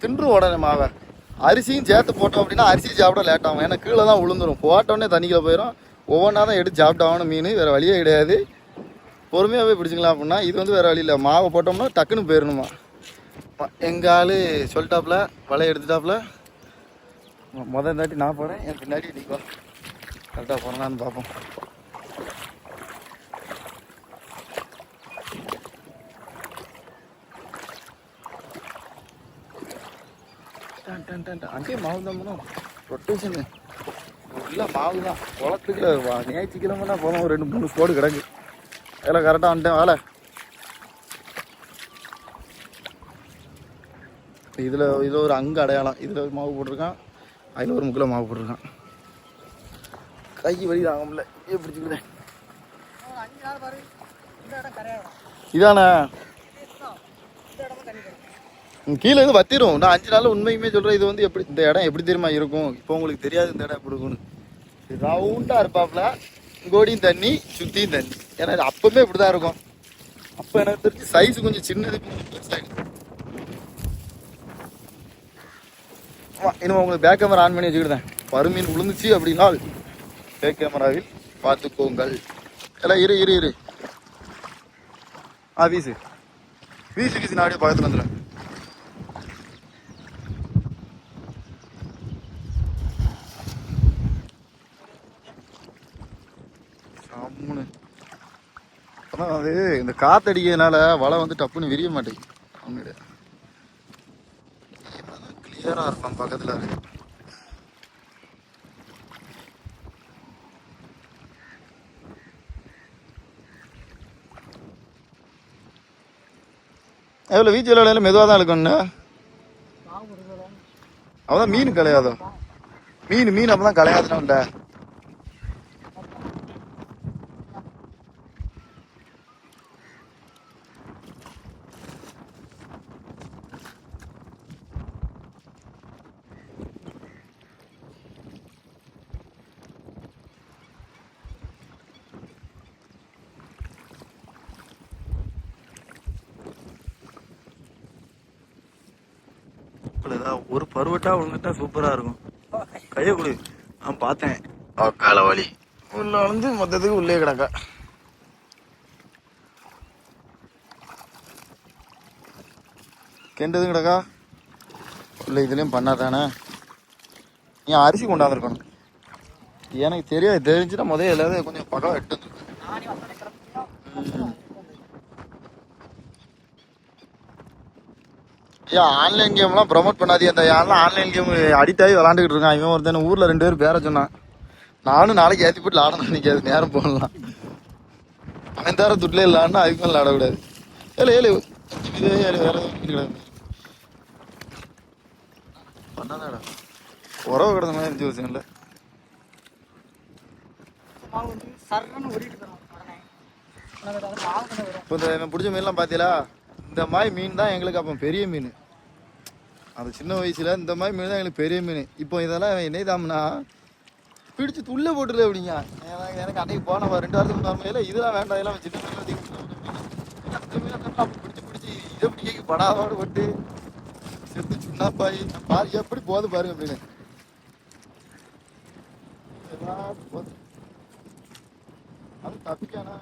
தின்று உடனே மாவை அரிசியும் சேர்த்து போட்டோம் அப்படின்னா அரிசி சாப்பிட லேட் ஆகும். ஏன்னா கீழே தான் விழுந்துடும். போட்டோடனே தண்ணிக்குள்ள போயிடும். ஒவ்வொன்றா தான் எடுத்து சாப்பிட்டாகணும். மீன் வேறு வழியே கிடையாது. பொறுமையாகவே பிடிச்சிக்கலாம் அப்படின்னா இது வந்து வேறு வழி இல்லை. மாவை போட்டோம்னா டக்குன்னு போயிடணுமா. எங்கள் ஆள் சொல்லிட்டாப்புல வலையை எடுத்துட்டாப்புல. தாட்டி நான் போகிறேன், என் பின்னாடி நிற்கும். கரெக்டாக போகிறான்னு பார்ப்போம். அங்கேயே மாவு தான் ரொட்டேஷனு இல்லை மாவு தான் குளத்துக்குள்ள ஞாயிற்றுக்கிழமைனா போதும். ஒரு 2-3 ஸ்போர்டு கிடக்கு. அதில் கரெக்டாக வந்துட்டேன் வேலை. இதில் ஒரு அங்கே அடையாளம். இதில் ஒரு மாவு போட்டிருக்கான், அதில் ஒரு முக்கில் மாவு போட்டிருக்கான். கை வலி தாங்க முடியல. இப்படியே பிடிச்சிக்கிறேன். இதானே கீழே இருந்து வத்திரும். நான் 5 நாள் உண்மையுமே சொல்கிறேன். இது வந்து எப்படி இந்த இடம் எப்படி தெரியுமா இருக்கும்? இப்போ உங்களுக்கு தெரியாது இந்த இடம் எப்படி இருக்குன்னு. ரவுண்டாக இருப்பாப்புல, கோடியும் தண்ணி சுற்றியும் தண்ணி. ஏன்னா இது அப்பவுமே இப்படி தான் இருக்கும். அப்போ எனக்கு தெரிஞ்சு சைஸ் கொஞ்சம் சின்னது, பெருசாகிடும். இனிமே உங்களுக்கு பேக் கேமரா ஆன் பண்ணி வச்சுக்கிட்டேன். பருமீன் விழுந்துச்சு அப்படின்னா பேக் கேமராவில் பார்த்துக்கோங்கள். எல்லாம் இரு வீசு நாடியோ பக்கத்தில் வந்துடுறேன். ஆனால் அது இந்த காற்றடிக்கிறதுனால வலை வந்து டப்புன்னு விரிய மாட்டேங்குது. ஒன்று கிளியராக இருப்பான் பக்கத்தில் இருக்கு. எவ்வளோ வீச்சு விளையாடல மெதுவாக தான் இருக்கும்ண்ணா. அவதான் மீன் கலையாதோ? மீன் அப்பதான் கலையாதுன்னா இல்லை. ஒரு பருவட்டா விழுந்துட்டா சூப்பரா இருக்கும். கைய கொடு. நான் பார்த்தேன். கால வலி உள்ள வந்து மொத்தத்துக்கு உள்ளே கிடக்கா. கெண்டதும் கிடக்கா உள்ள. இதுலயும் பண்ணாதானே. நீ அரிசி கொண்டாந்துருக்கணும். எனக்கு தெரியாது. தெரிஞ்சுன்னா முதல்ல எல்லாத்தையும் கொஞ்சம் பக்கம் எட்டு. ஏன் ஆன்லைன் கேம்லாம் ப்ரொமோட் பண்ணாதீங்க. அந்த யாரெல்லாம் ஆன்லைன் கேம் அடிக்ட் ஆகி விளாண்டுக்கிட்டு இருக்கான். இவன் ஒருத்தன் ஊரில் 2 பேர் பேர சொன்னான். நானும் நாளைக்கு ஏற்றி போட்டு ஆடணும். நினைக்காது நேரம் போடலாம். அவன் தர துட்டில் இல்லான்னா அதுக்கு மேலே ஆடக்கூடாது. ஏழு வேற கிடையாது. பண்ணாதாடா உறவு கிடந்த மாதிரி இருந்துச்சு விஷயம் இல்லை. இப்போ இந்த பிடிச்ச மீன்லாம் பார்த்தீங்களா? இந்த மாதிரி மீன் தான் எங்களுக்கு அப்போ பெரிய மீன். அது சின்ன வயசுல இந்த மாதிரி மீன் தான் எங்களுக்கு பெரிய மீன். இப்போ இதெல்லாம் என்ன தாம்னா பிடிச்சி துள்ள போட்டுருது அப்படிங்க. எனக்கு அன்னைக்கு போன 2 வாரத்துக்கு முன்னாடி இதெல்லாம் வேண்டாம், இதெல்லாம் சின்ன மீன் பிடிச்சி இதை பிடிக்க படாதோடு போட்டு செத்து சுண்ணாப்பாய் பாரு எப்படி போகுது பாருங்க அப்படின்னு. அது தப்பிக்கானா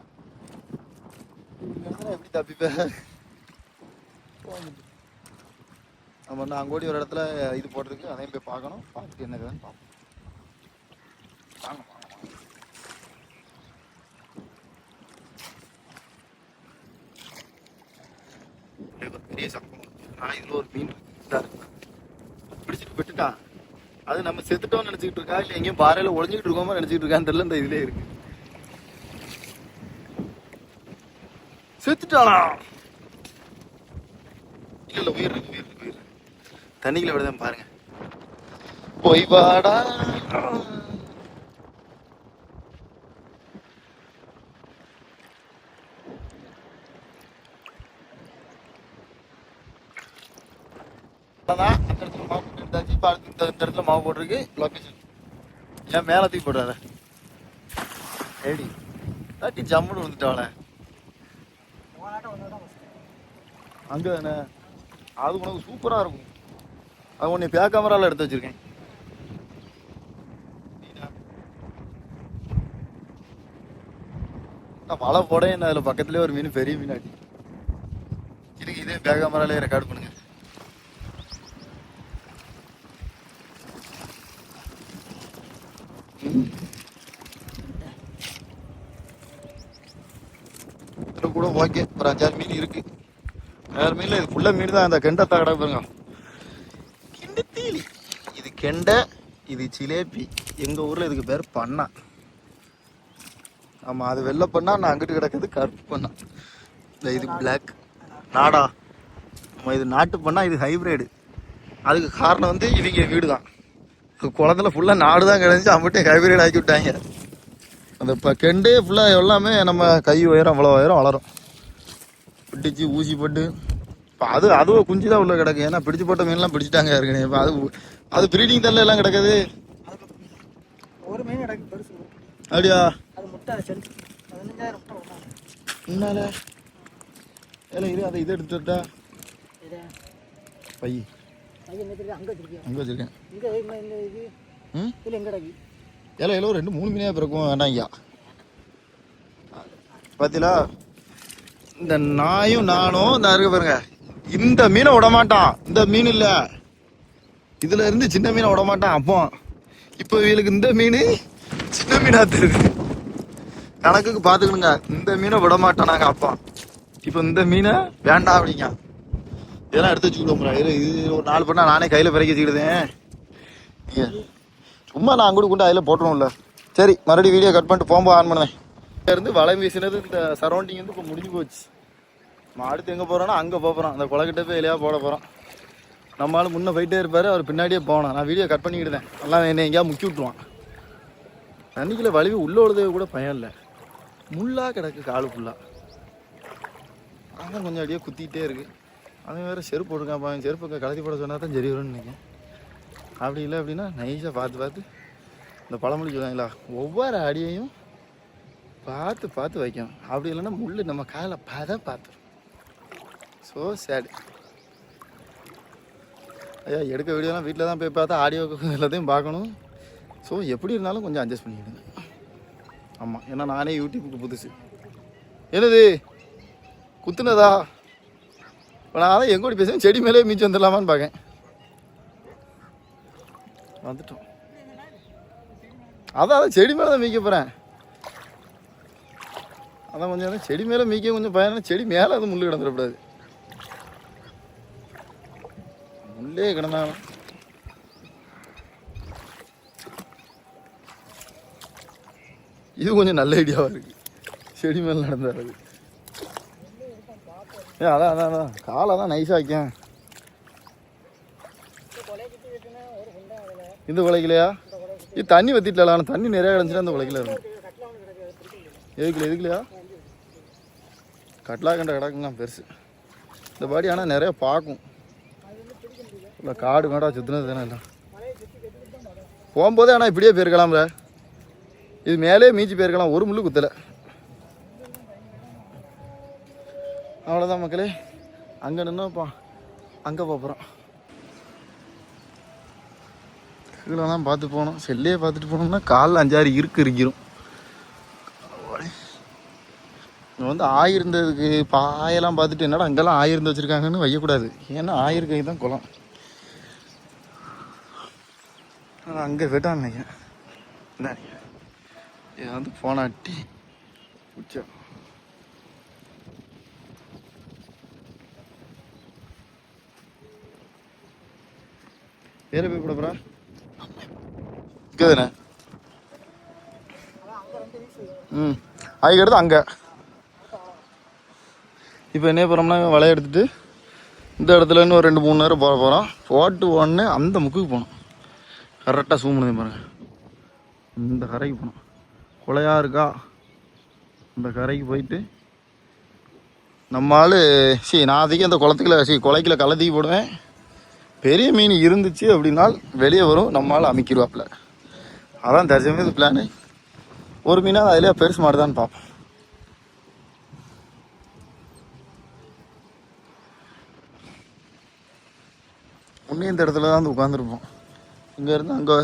எப்படி தப்பிப்பேன்? நம்ம வந்து அங்கோடி ஒரு இடத்துல இது போட்டிருக்கு. அதையும் போய் பார்க்கணும். பார்த்துட்டு என்னதுன்னு பார்ப்போம். பெரிய சம்பவம். இதில் ஒரு மீன் பிடிச்சிட்டு போட்டுட்டான். அது நம்ம செத்துட்டோம்னு நினச்சிக்கிட்டு இருக்கா இல்லை எங்கேயும் பாறையில் ஒழிஞ்சிக்கிட்டு இருக்கோமோ நினச்சிக்கிட்டு இருக்கான்னு தெரியல. இந்த இதுலேயே இருக்கு. செத்துட்டானா? இல்ல உயிர் இருக்கு. தண்ணிக்குள்ள விடுதான் பாருங்க. போய் வாடா. அந்த இடத்துல மாவு போட்டு எடுத்தாச்சு. இந்த இடத்துல மாவு போட்டிருக்கு. லொக்கேஷன் ஏன் மேல தூக்கி போடுறாரு? ஏடி தாட்டி ஜம்முன்னு வந்துட்டாவல அங்கே தானே. அது உனக்கு சூப்பராக இருக்கும். அது உன்னை பேக் கேமராவில் எடுத்து வச்சிருக்கேன். மழை போட என்ன அதில் பக்கத்துலேயே ஒரு மீன், பெரிய மீன் ஆட்டி இருக்கு. இதே பேக் கேமராலே ரெக்கார்டு பண்ணுங்க. இதில் கூட ஓகே ஒரு 5-6 மீன் இருக்கு. வேறு மீனில் இது ஃபுல்லாக மீன் தான். அந்த கெண்டை தகடா பாருங்க, கெண்டை தீலி. இது கெண்டை, இது சிலேபி. எங்கள் ஊரில் இதுக்கு பேர் பண்ணா. ஆமாம், அது வெள்ளை பண்ணா, நான் அங்கிட்டு கிடக்குது கருப்பு பண்ணா. இல்லை இது பிளாக் நாடா. ஆமாம், இது நாட்டு பண்ணா, இது ஹைப்ரிடு. அதுக்கு காரணம் வந்து இவங்க வீடு தான். குளத்துல ஃபுல்லாக நாடு தான் கிடந்துச்சு, அம்பிட்டே ஹைப்ரிட் ஆக்கி விட்டாங்க. அந்த இப்போ கெண்டே ஃபுல்லாக எல்லாமே நம்ம கை உயரம் அவ்வளோ உயரம் வளரும். பிடிச்சி ஊசி போட்டு இப்போ அதுவும் குஞ்சு தான் உள்ளே கிடக்கு. ஏன்னா பிடிச்சி போட்ட மீன்லாம் பிடிச்சிட்டாங்க ஏற்கனவே. இப்போ அது ப்ரீடிங் தள்ள எல்லாம் கிடக்குது. ஒரு மீன் கிடக்கு பெருசு. அப்படியா? அது முட்டை 15,000 முட்டை. என்னால ஏல இது அதை இதை எடுத்துட்டா பை அங்கே வச்சிருக்கேன். இது எங்க கிடக்கு? ஏல 2-3 மீனே பிறக்கும் வேண்டாம் ஐயா. பார்த்தீங்களா, இந்த நாயும் நானும் இந்த இருக்கு பாருங்க, இந்த மீனை விட மாட்டான். இந்த மீன் இல்லை, இதுல இருந்து சின்ன மீனை விட மாட்டான். அப்போ இப்போ இவளுக்கு இந்த மீன் சின்ன மீனா தெரியுது. கணக்குக்கு பார்த்துக்கணுங்க, இந்த மீனை விட மாட்டான் நாங்கள் அப்பா. இப்போ இந்த மீனை வேண்டாம் அப்படிங்க. இதெல்லாம் எடுத்து வச்சுக்கிடுவோம். இது ஒரு 4 பண்ணா நானே கையில் பிறக்கி வச்சுக்கிடுதேன். சும்மா நான் அங்கிட்டு கொண்டு அதில் போட்டுருவோம்ல. சரி, மறுபடியும் வீடியோ கட் பண்ணிட்டு போகும்போது ஆன் பண்ணுவேன். இருந்து வலை வீசினது இந்த சரௌண்டிங் வந்து இப்போ முடிஞ்சு போச்சு. நம்ம அடுத்து எங்கே போகிறோன்னா அங்கே போகிறோம். அந்த குளக்கிட்ட போய் எலையாக போட போகிறோம். நம்மளால முன்னே போயிட்டே இருப்பார், அவர் பின்னாடியே போகணும். நான் வீடியோ கட் பண்ணிக்கிட்டேன். நல்லா என்னை எங்கேயா முக்கி விட்ருவான். தண்ணிக்குள்ள வலிவு உள்ள உழுதவே கூட பயம் இல்லை. முள்ளாக கிடக்கு காலு ஃபுல்லாக. அதான் கொஞ்சம் அடியே குத்திக்கிட்டே இருக்குது. அவன் வேறு செருப்பு போட்டுருக்கான். அவன் செருப்பு கலத்தி போட சொன்னால் தான் சரி வரும்னு நினைக்கிறேன். அப்படி இல்லை அப்படின்னா நைஸாக பார்த்து இந்த பழமொழி சொல்லுவாங்களா, ஒவ்வொரு அடியையும் பார்த்து வைக்கணும். அப்படி இல்லைன்னா முள் நம்ம காலில் பார்த்து. ஸோ சேடு. ஐயா எடுக்க வீடியோலாம் வீட்டில் தான் போய் பார்த்தா ஆடியோ எல்லாத்தையும் பார்க்கணும். ஸோ எப்படி இருந்தாலும் கொஞ்சம் அட்ஜஸ்ட் பண்ணிக்கிடுங்க. ஆமாம், ஏன்னா நானே யூடியூப்புக்கு புதுசு. என்னது குத்துனதா? இப்போ நான் தான் எங்கூடி பேசுவேன், செடி மேலே மீச்சு வந்துடலாமான்னு பார்க்கேன். வந்துட்டோம். அதான் செடி மேலே தான் மீக்க போகிறேன். அதான் கொஞ்சம் செடி மேலே மீக்க கொஞ்சம் பயணம். செடி மேலே அது முள் கிடந்துடக்கூடாது. முள்ளே கிடந்தாலும் இது கொஞ்சம் நல்ல ஐடியாவாக இருக்குது. செடி மேலே நடந்தாரு. அதான் காலை தான் நைஸாக வைக்கேன். இந்த குலைக்கலையா? இது தண்ணி வத்திட்டல. ஆனால் தண்ணி நிறையா கிடந்துச்சுன்னா அந்த குலைக்கல இருக்கும். எதுக்குலையா? கட்லா கண்ட கிடக்குங்க பெருசு இந்த பாடி. ஆனால் நிறையா பார்க்கும். இல்லை காடு மேடா சுற்றுனது தானே இல்லை போகும்போதே. ஆனால் இப்படியே போயிருக்கலாம்ல, இது மேலே மீச்சு போயிருக்கலாம். ஒரு முள்ளு குத்தலை. அவ்வளோதான் மக்களே. அங்கே நின்றுப்பா அங்கே போகிறோம். கீழே தான் பார்த்து போகணும். செல்லையே பார்த்துட்டு போனோம்னா காலில் 5-6 இருக்கிறோம். இங்கே வந்து ஆயிருந்ததுக்கு பாயெல்லாம் பார்த்துட்டு என்னடா அங்கெல்லாம் ஆயிருந்து வச்சுருக்காங்கன்னு வைக்கக்கூடாது. ஏன்னா ஆயிருக்கை தான் குளம். அங்கே போய்ட்டான் நினைக்கிறேன். என்ன இது வந்து போனாட்டி பிடிச்சா வேற போய் கூட போகிறா இங்கே தானே. அதுக்கடுத்து அங்கே இப்போ என்ன போகிறோம்னா வலையை எடுத்துகிட்டு இந்த இடத்துல இன்னும் ஒரு 2-3 நேரம் போக போகிறோம். போட்டு ஒன்று அந்த முக்குக்கு போகணும். கரெக்டாக சூம் பண்ணி பாருங்க. இந்த கரைக்கு போகணும். குலையாக இருக்கா இந்த கரைக்கு போயிட்டு நம்மளால் நான் அதிகம் அந்த குளத்துக்குள்ள குலைக்கில் கலத்தி போடுவேன். பெரிய மீன் இருந்துச்சு அப்படின்னா வெளியே வரும், நம்மளால் அமைக்கிடுவாப்புல. அதான் தரிசனமே பிளானு. ஒரு மீனாக அதிலே பெருசு மாடுதான்னு பார்ப்போம். முன்னே இந்த இடத்துல தான் வந்து உட்காந்துருப்போம். இங்கேருந்து அங்கே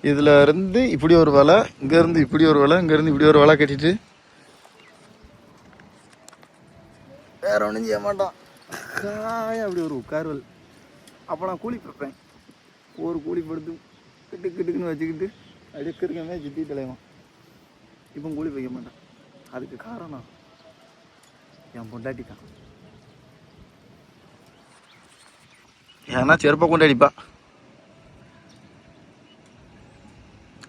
இதில் இருந்து இப்படி ஒரு வலை, இங்கேருந்து இப்படி ஒரு வலை, இங்கேருந்து இப்படி ஒரு வலை கட்டிட்டு வேற ஒன்றும் செய்ய மாட்டான். அப்படி ஒரு உட்காருவல். அப்போ நான் கூலி பார்ப்பேன். ஒரு கூலி படுத்து கிட்டுக்குன்னு வச்சுக்கிட்டு அடுக்கிறக்கமே சுற்றி தலைவான். இப்போ கூலி வைக்க மாட்டேன். அதுக்கு காரணம் என் பொண்டாட்டி தான். ஏன்னா செருப்பை கொண்டு அடிப்பா.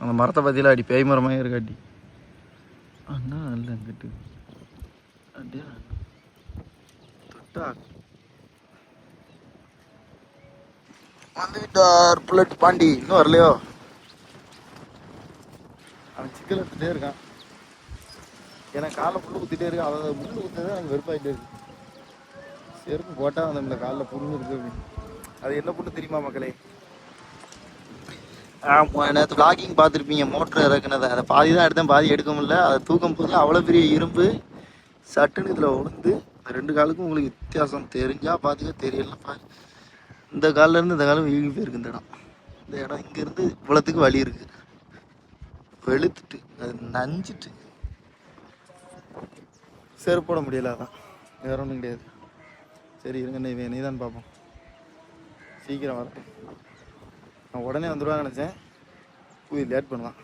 அந்த மரத்தை பற்றிலாம் அடி பேய் மரமாக இருக்காட்டி அண்ணா இல்லை அங்கிட்டு அப்படியா தொட்டா வந்து விட்டார் புல்லட் பாண்டி. இன்னும் வரலையோ? அவன் சிக்கல் எடுத்துகிட்டே இருக்கான். எனக்கு காலில் புல்லு குத்திட்டே இருக்கான். அவன் முள்ளு குத்துறது எனக்கு வெறுப்பாகிட்டே இருக்கு. செருப்பு போட்டால் அந்த காலில் புண்ணு இருக்கு அப்படின்னு. அது என்ன புண்ணு தெரியுமா மக்களே? நேற்று விளாகிங் பார்த்துருப்பீங்க, மோட்ரு இறக்குனதை. அதை பாதி தான் எடுத்தேன், பாதி எடுக்க முடியல. அதை தூக்கும் போது அவ்வளோ பெரிய இரும்பு சட்டுன்னு இதில் உளுந்து ரெண்டு காலுக்கும் உங்களுக்கு வித்தியாசம் தெரிஞ்சால் பார்த்துக்க, தெரியலாம் பாரு. இந்த காலிலேருந்து இந்த காலம் வீங்கி போயிருக்கு. இந்த இடம், இந்த இடம் இங்கேருந்து இவ்வளோத்துக்கு வலி இருக்குது. வெளுத்துட்டு அது நஞ்சிட்டு செருப்பு போட முடியல. அதான் வேற ஒன்றும் கிடையாது. சரி இருங்க, நீ தான் பார்ப்போம். சீக்கிரம் வரட்டும். நான் உடனே வந்துடுவாங்க நினச்சேன். போய் லேட் பண்ணுவான்.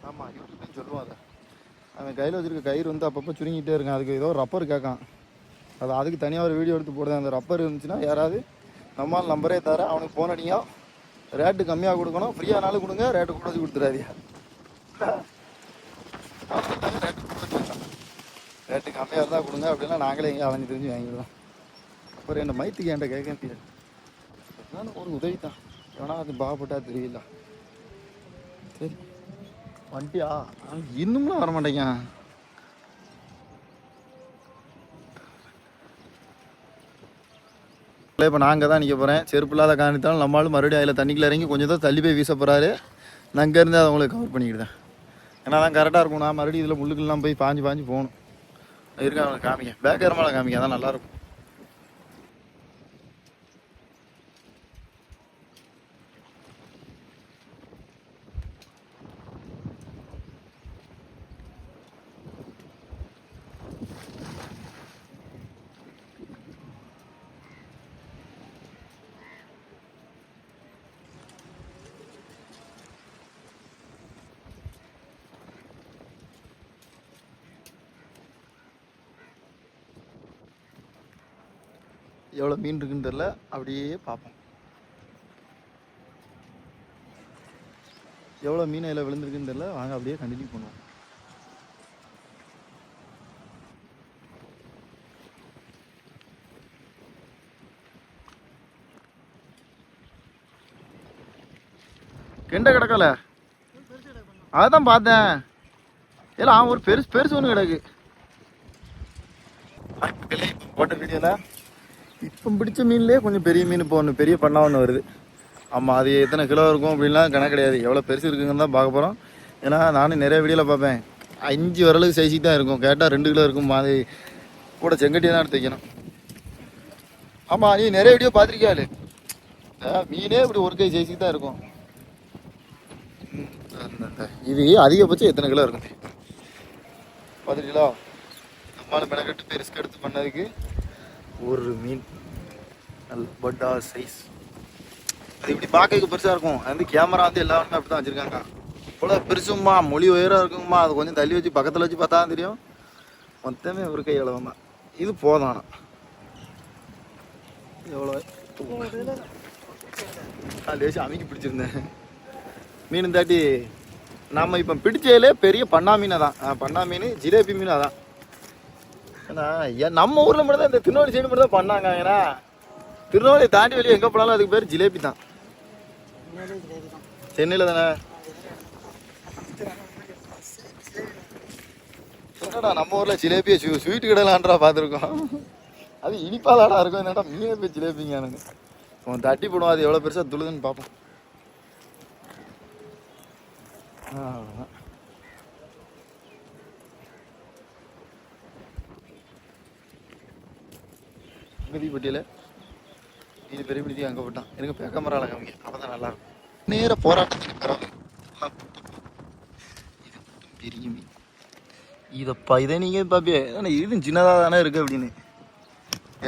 ஆமாம், யூடியூப்லையும் சொல்லுவான். அதை அவன் கையில் வச்சுருக்க கயிறு வந்து அப்பப்போ சுருங்கிட்டே இருக்கான். அதுக்கு ஏதோ ரப்பர் கேட்கான். அது அதுக்கு தனியாக ஒரு வீடியோ எடுத்து போடுறேன். அந்த ரப்பர் இருந்துச்சுன்னா யாராவது நம்மால் நம்பரே தர, அவனுக்கு ஃபோன் அடிங்க. ரேட்டு கம்மியாக கொடுக்கணும், ஃப்ரீயானாலும் கொடுங்க, ரேட்டு கூட வச்சு கொடுத்துறாதியா. ரேட்டு கம்மியாக இருந்தால் கொடுங்க, அப்படின்னா நாங்களே எங்கே அலைஞ்சு தெரிஞ்சு வாங்கிடுவோம். அப்புறம் என்ன மைத்துக்கு என்கிட்ட கேட்க முடியாது. அதனால ஒரு உதவி தான், ஏன்னா அது பாவப்பட்டா தெரியல. சரி வண்டியா இன்னும்லாம் வர மாட்டேங்க. இப்போ நாங்கள் தான் நிற்க போகிறேன். செருப்பு இல்லாத காரணத்தாலும் நம்மளும் மறுபடியும் அதில் தண்ணிக்குள்ள இறங்கி கொஞ்சம் தான் தள்ளி போய் வீச போகிறாரு. நான் அங்கேருந்து அதை உங்களுக்கு கவர் பண்ணிக்கிட்டேன். ஏன்னா தான் கரெக்டாக இருக்கும். நான் மறுபடியும் இதில் முள்ளுக்கெல்லாம் போய் பாஞ்சு போகணும். இருக்கா அவனுக்கு காமிக்க, பேக் ஏறமால காமிக்க, அதான் நல்லாயிருக்கும். எவ்வளோ மீன் இருக்குன்னு தெரில, அப்படியே பார்ப்போம். எவ்வளோ மீன் இதில் விழுந்துருக்குன்னு தெரில, வாங்க அப்படியே கண்டினியூ பண்ணுவோம். கெண்டை கிடக்கல, அதான் பார்த்தேன். இல்லை அவன் ஒரு பெருசு ஒன்று கிடக்கு. போட்ட வீடியோவில் இப்போ பிடிச்ச மீன்லேயே கொஞ்சம் பெரிய மீன் இப்போ ஒன்று பெரிய பண்ணா ஒன்று வருது. ஆமாம், அது எத்தனை கிலோ இருக்கும் அப்படின்லாம் கணக்கு கிடையாது. எவ்வளோ பெருசு இருக்குங்கன்னு தான் பார்க்க போகிறோம். ஏன்னா நானும் நிறைய வீடியோவில் பார்ப்பேன், 5 விரலுக்கு சைஸுக்கு தான் இருக்கும். கேட்டால் 2 கிலோ இருக்கும். அது கூட செங்கட்டியை தான் எடுத்து வைக்கணும். ஆமாம், நீ நிறைய வீடியோ பார்த்துருக்கியாள். மீனே இப்படி ஒரு கை சைஸுக்கு தான் இருக்கும். இது அதிகபட்சம் எத்தனை கிலோ இருக்கும்? 10 கிலோ. நம்மளால் மெனக்கட்டு போய் ரிஸ்க் எடுத்து பண்ணதுக்கு ஒரு மீன் நல்ல பட்டா சைஸ். அது இப்படி பார்க்க பெருசாக இருக்கும். அது வந்து கேமரா வந்து எல்லாருமே அப்படி தான் வச்சுருக்காங்க. இவ்வளோ பெருசும்மா, மொழி உயரம் இருக்குங்கம்மா. அது கொஞ்சம் தள்ளி வச்சு பக்கத்தில் வச்சு பார்த்தா தான் தெரியும். மொத்தமே ஒரு கை அளவு தான். இது போதானா எவ்வளோ லேசி அமைக்கி பிடிச்சிருந்தேன். மீன் தாட்டி நம்ம இப்போ பிடிச்சதுலே பெரிய பண்ணா மீனை தான். பண்ணா மீன், ஜிலேபி மீன் அதான். ஏன்னா நம்ம ஊரில் மட்டும் தான், இந்த திருநெல்வேலி சைடு மட்டும் தான் பண்ணாங்க. ஏன்னா திருநெல்வேலி தாண்டி வெளியே எங்கே போனாலும் அதுக்கு பேர் ஜிலேபி தான். சென்னையில் தானே. என்னடா நம்ம ஊரில் ஜிலேபியை ஸ்வீட்டு கடைலான்றா பார்த்துருக்கோம். அது இனிப்பாதாடா இருக்கும். என்னடா மீனே போய் ஜிலேபிங்க. எனக்கு தட்டி போடுவோம். அது எவ்வளோ பெருசாக துளுதுன்னு பார்ப்போம். பட்டியல இது பெரிய பிடிச்சி அங்கே போட்டான். எனக்கு பேக்கமரால காமிங்க, அப்போ தான் நல்லாயிருக்கும். நேர போராட்டத்துக்கு பிறகு பெரிய மீன். இதை நீங்கள் பார்ப்பியே, ஆனால் இது சின்னதாக தானே இருக்குது அப்படின்னு.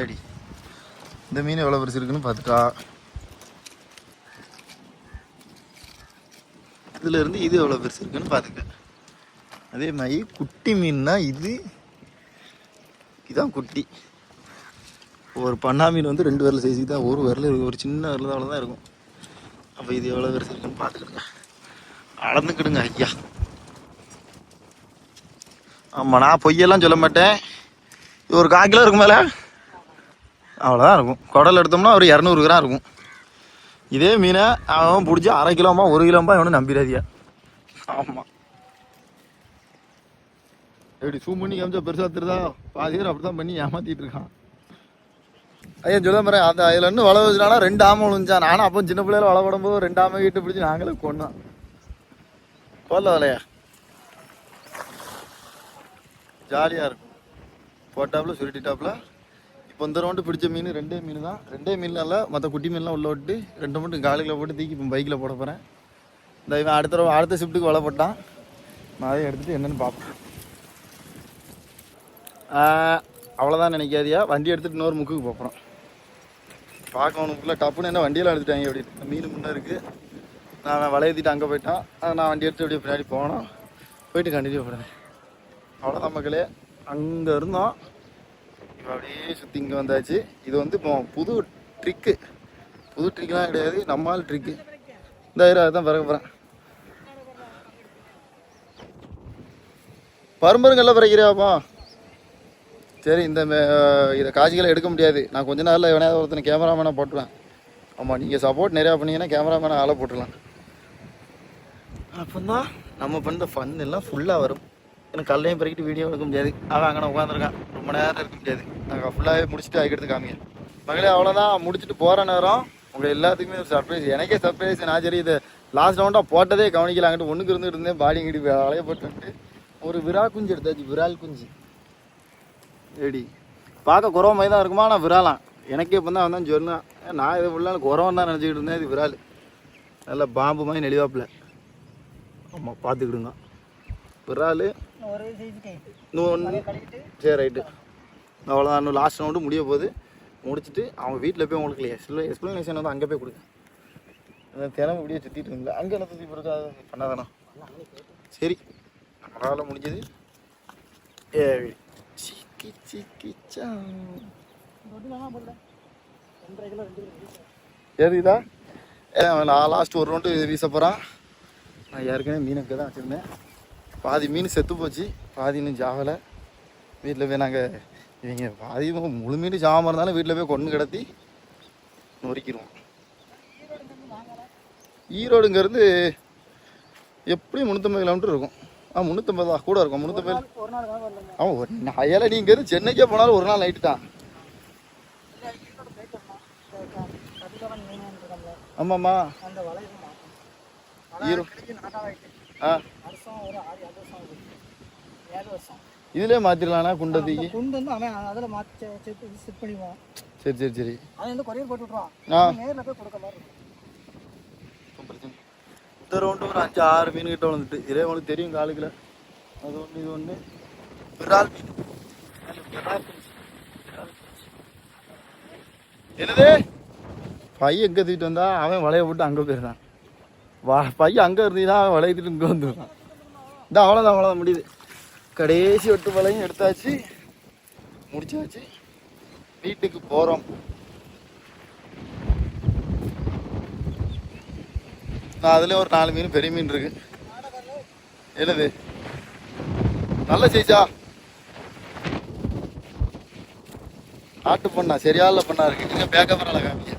ஏடி இந்த மீன் எவ்வளோ பெருசு இருக்குன்னு பார்த்துக்கா. இதுல இருந்து இது எவ்வளோ பெருசு இருக்குன்னு பார்த்துக்க. அதே மாதிரி குட்டி மீன்னா இதுதான் குட்டி. ஒரு பண்ணா மீன் வந்து 2 விரல் சைஸுக்கு தான், ஒரு விரல் ஒரு சின்ன விரல் தான் அவ்வளோதான் இருக்கும். அப்போ இது எவ்வளோ பெருசு இருக்குன்னு பார்த்துக்கிடுங்க, அளந்துக்கிடுங்க ஐயா. ஆமாம், நான் பொய்யெல்லாம் சொல்ல மாட்டேன். இது ஒரு 1/4 கிலோ இருக்கும் மேலே, அவ்வளோதான் இருக்கும். குடல் எடுத்தோம்னா ஒரு 200 கிராம் இருக்கும். இதே மீனை அவன் பிடிச்சி 1/2 கிலோமா 1 கிலோமா இவனு நம்பிடாதியா. ஆமாம், எப்படி சூம் பண்ணி காமிச்சா பெருசாக தெரியுதா? பாதி பேர் அப்படி தான் பண்ணி ஏமாத்திட்டு இருக்கான். ஐயா சொல்ல மாதிரி அந்த அதில் இன்னும் வள வச்சுனானா 2 ஆமை விழுந்துச்சா. நானும் அப்போ சின்ன பிள்ளையில வள போடும்போது 2 ஆமை கிட்ட பிடிச்சி நாங்களே கொண்டோம். போடல வலையா, ஜாலியாக இருக்கும். போட்டாப்புல சுருட்டிட்டாப்புல. இப்போ இந்த ரவுண்டு பிடிச்ச மீன் 2 மீன் தான். 2 மீன்ல மற்ற குட்டி மீன்லாம் உள்ள விட்டு 2 மட்டும் காலையில் போட்டு தூக்கி இப்போ பைக்கில் போட போகிறேன். இந்த இவன் அடுத்த ஷிஃப்ட்டுக்கு வலை போட்டான். நான் அதையும் எடுத்துகிட்டு என்னென்னு பார்ப்பேன். அவ்வளோதான் நினைக்காதியா. வண்டி எடுத்துகிட்டு இன்னொரு முக்குக்கு போகிறோம். பார்க்கணும் ஃபுல்லாக டப்புன்னு என்ன வண்டியெல்லாம் எடுத்துட்டாங்க. அப்படி மீன் முன்னே இருக்குது. நான் வளையத்திட்டு அங்கே போயிட்டான். நான் வண்டி எடுத்து அப்படியே பின்னாடி போனோம். போயிட்டு கண்டினியூ பண்ணுறேன். அவ்வளோதான் மக்களே, அங்கே இருந்தோம். இப்போ அப்படியே சுற்றி இங்கே வந்தாச்சு. இது வந்து இப்போ புது ட்ரிக்லாம் கிடையாது, நம்மால் ட்ரிக்கு. இந்த அதுதான் பிறக்க போகிறேன். பரும்பருங்கெல்லாம் பிறக்கிறியாப்பா? சரி, இதை காட்சிகளை எடுக்க முடியாது. நான் கொஞ்ச நாளில் எவனையாவது ஒருத்தனை கேமராமேனாக போட்டுருவேன். ஆமாம், நீங்கள் சப்போர்ட் நிறையா பண்ணீங்கன்னா கேமராமேனை ஆளை போட்டுடலாம். அப்போ தான் நம்ம பண்ணுற ஃபன் எல்லாம் ஃபுல்லாக வரும். எனக்கு கல்லையும் பிறக்கிட்டு வீடியோ எடுக்க முடியாது. அவன் அங்கே உட்காந்துருக்கான், ரொம்ப நேரம் இருக்க முடியாது. நாங்கள் ஃபுல்லாகவே முடிச்சுட்டு அதுக்கடுத்து காமிங்க மகளே. அவ்வளோதான், முடிச்சுட்டு போகிற நேரம் உங்கள் எல்லாத்துக்குமே ஒரு சர்ப்ரைஸ். எனக்கே சர்ப்ரைஸ். நான் சரி இதை லாஸ்ட் ரவுண்டாக போட்டதே கவனிக்கல. அங்கிட்டு ஒன்றுக்கு இருந்துகிட்டு இருந்தேன். பாடி இங்கிட்டு அலைய போட்டு ஒரு விரா குஞ்சு எடுத்தாச்சு. விரால் குஞ்சு ஏடி பார்க்க குறவ மாதிரி தான் இருக்குமா. நான் விராலாம் எனக்கே இப்போ தான் வந்தான் சொன்னான். நான் இதை ஃபுல்லாக குறவன் தான் நினச்சிக்கிட்டு இருந்தேன். இது விரால் நல்லா பாம்பு மாதிரி நெளிவாப்பில். ஆமாம், பார்த்துக்கிடுங்க. விரால் இன்னும் சரி ரைட்டு. அவ்வளோதான், இன்னும் லாஸ்ட் ரவுண்டு முடிய போகுது. முடிச்சுட்டு அவங்க வீட்டில் போய் உங்களுக்கு எக்ஸ்பிளனேஷன் வந்து அங்கே போய் கொடுங்க. தினமும் இப்படியே சுற்றிட்டு இருந்தேன். அங்கே என்ன சுற்றி போகிறதா பண்ணாதானோ. சரி, நம்மளால் முடிஞ்சது. ஏறிதா? நான் லாஸ்ட் ஒரு ரவுண்டு வீச போகிறான். நான் ஏற்கனவே மீனுக்கு தான் வச்சுருந்தேன். பாதி மீன் செத்து போச்சு, பாதி இன்னும் ஜாவலை. வீட்டில் போய் நாங்கள் இவங்க பாதி முழு மீன் ஜாம இருந்தாலும் வீட்டில் போய் கொண்டு கிடத்தி நொறுக்கிடுவோம். ஈரோடுங்கிறது எப்படி 350 கிலோமீட்டர் இருக்கும். 350 தான் கூட இருக்கும். 350. ஆமாம், அயலை நீங்கள் சென்னைக்கே போனாலும் ஒரு நாள் நைட்டு தான். ஆமாம்மா, ஈரோடு இதுலேயே மாற்றிடலாண்ணா குண்டத்துக்கு. குண்டு வந்து அவன் அதில் மாற்றி செட் பண்ணிடுவான். சரி சரி சரி, அவன் வந்து கொரியர் போட்டு விட்ருவான். நேரில் போய் கொடுக்க மாதிரி இருக்கும். இந்த ரவுண்டு ஒரு 5-6 மீன் கிட்ட வந்துட்டு. இதே உங்களுக்கு தெரியும் காலுக்குல. அது ஒன்று இது ஒன்று விரால் மீன். என்னது பையன் எங்கே தூக்கிட்டு வந்தா அவன் வலைய போட்டு அங்கே போயிருந்தான். பையன் அங்கே இருந்தீங்கன்னா அவன் வலைய தூக்கிட்டு இங்கே வந்துடுறான். இந்த அவ்வளோதான் முடியுது. கடைசி வெட்டு வலையும் எடுத்தாச்சு, முடிச்சாச்சு. வீட்டுக்கு போகிறோம். நான் அதில் ஒரு 4 மீன் பெரிய மீன் இருக்கு. என்னது நல்ல சைஸா? ஆட்டு பண்ணா சரியால பண்ணா இருக்கு. நீங்க பேக்கப் நல்லா காமிங்க.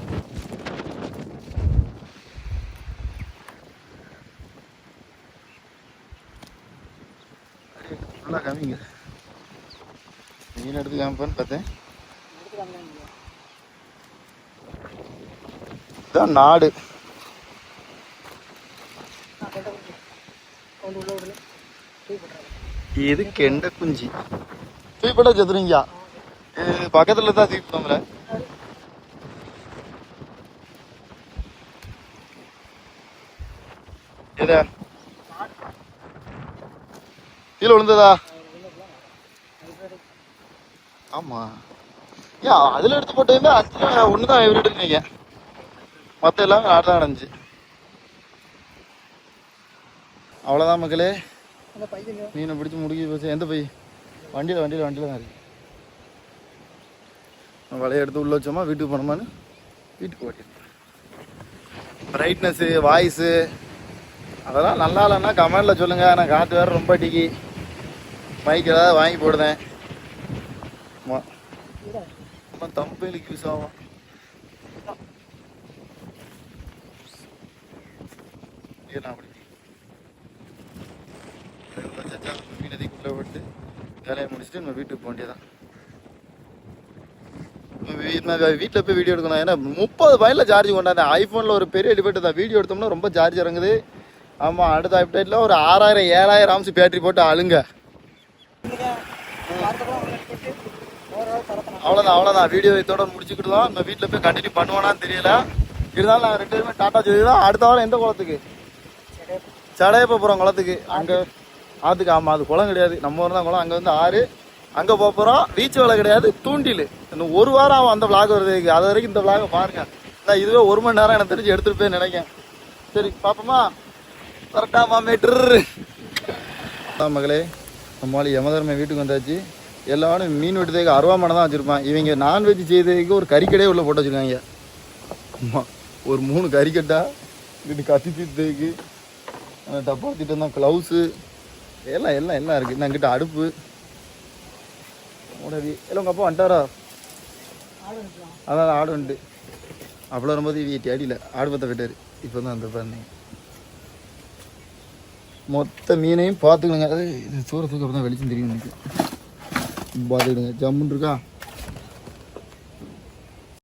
நல்லா காமிங்க. மீன் எடுத்து காமிப்பான்னு பார்த்தேன். இதுதான் நாடு. இது கெண்ட குஞ்சு. தூய்பட்டா செத்துறீங்க. பக்கத்துல தான் தூய்ப்போம்ல. எதா கீழே விழுந்ததா? ஆமா, ஏன் அதில் எடுத்து போட்டதுமே 5 ஒன்று தான் ஹைப்ரிட் நீங்க, மற்ற எல்லாமே நாடு தான் நடந்துச்சு. அவ்வளோதான் மக்களே, அந்த பையங்க மீனை பிடிச்சி முடிக்க போச்சு. எந்த பை? வண்டியில் தான் இருக்கு. வலையை எடுத்து உள்ள வச்சோமா வீட்டுக்கு போனோமான்னு வீட்டுக்கு ஓட்டி. பிரைட்னஸ்ஸு வாய்ஸு அதெல்லாம் நல்லா இல்லைன்னா கமெண்டில் சொல்லுங்கள். நான் காற்று வேறு ரொம்ப அடிக்கி, மைக் ஏதாவது வாங்கி போடுதேன். தம்பையிலுக்கு யூஸ் ஆகும். அப்படி மீனதிக்குள்ளே விட்டு வேலையை முடிச்சுட்டு நம்ம வீட்டுக்கு போக வேண்டியதான். வீட்டில் போய் வீடியோ எடுக்கணும். ஏன்னா 30 பாயிண்டில் சார்ஜ் கொண்டாந்தேன். ஐஃபோனில் ஒரு பெரிய டிபேட் தான். வீடியோ எடுத்தோம்னா ரொம்ப சார்ஜ் இறங்குது. ஆமாம், அடுத்த அப்டேட்டில் ஒரு 6000 7000 ஆம்ஸ் பேட்டரி போட்டு அழுங்க. அவ்வளோதான் வீடியோ இதோட முடிச்சுக்கிட்டு நம்ம வீட்டில் போய் கண்டினியூ பண்ணுவோனான்னு தெரியல. இருந்தாலும் நாங்கள் 2 பேருமே டாட்டா சொல்லி தான். அடுத்த வாரம் எந்த குளத்துக்கு? சடையப்ப போகிறோம் குளத்துக்கு. அங்கே ஆற்றுக்கு. ஆமாம், அது குளம் கிடையாது, நம்ம ஊர் தான் குளம். அங்கே வந்து ஆறு. அங்கே போக போகிறோம். பீச் வேலை கிடையாது, தூண்டில். இன்னும் 1 வாரம் ஆகும் அந்த விளாக் வருதுக்கு. அது வரைக்கும் இந்த விளாகை பாருங்கள். நான் இதுவே 1 மணி நேரம் எனக்கு தெரிஞ்சு எடுத்துகிட்டு போய் நினைக்கேன். சரி பார்ப்போமா? கரெக்டாமா மீட்ரு மகளே. நம்மளால யமதர்ம வீட்டுக்கு வந்தாச்சு. எல்லாரும் மீன் வெட்டுறதுக்கு அருவாமனை தான் வச்சுருப்பான். இவங்க நான்வெஜ் செய்ததுக்கு ஒரு கறிக்கடையே உள்ளே போட்டு வச்சுருக்காங்க. ஆமாம், ஒரு 3 கறிக்கட்டா இங்கிட்டு கத்தி தீர்த்ததுக்கு டப்பா திட்டம் தான், க்ளவுஸு எல்லாம் இருக்குது. நான் கிட்ட அடுப்பு உடவி எல்லாம். உங்கள் அப்பா வந்துட்டாரா? அதான் ஆடு வந்துட்டு. அவ்வளோ வரும்போது வீட்டு அடியில் ஆடு பற்ற போயிட்டார். இப்போ தான் அந்த பாருங்க. மொத்த மீனையும் பார்த்துக்கணுங்க. அது இது தூரத்துக்கு அப்புறம் தான் வெளிச்சம் தெரியும். பார்த்துக்கிடுங்க. ஜம்முன்னு இருக்கா?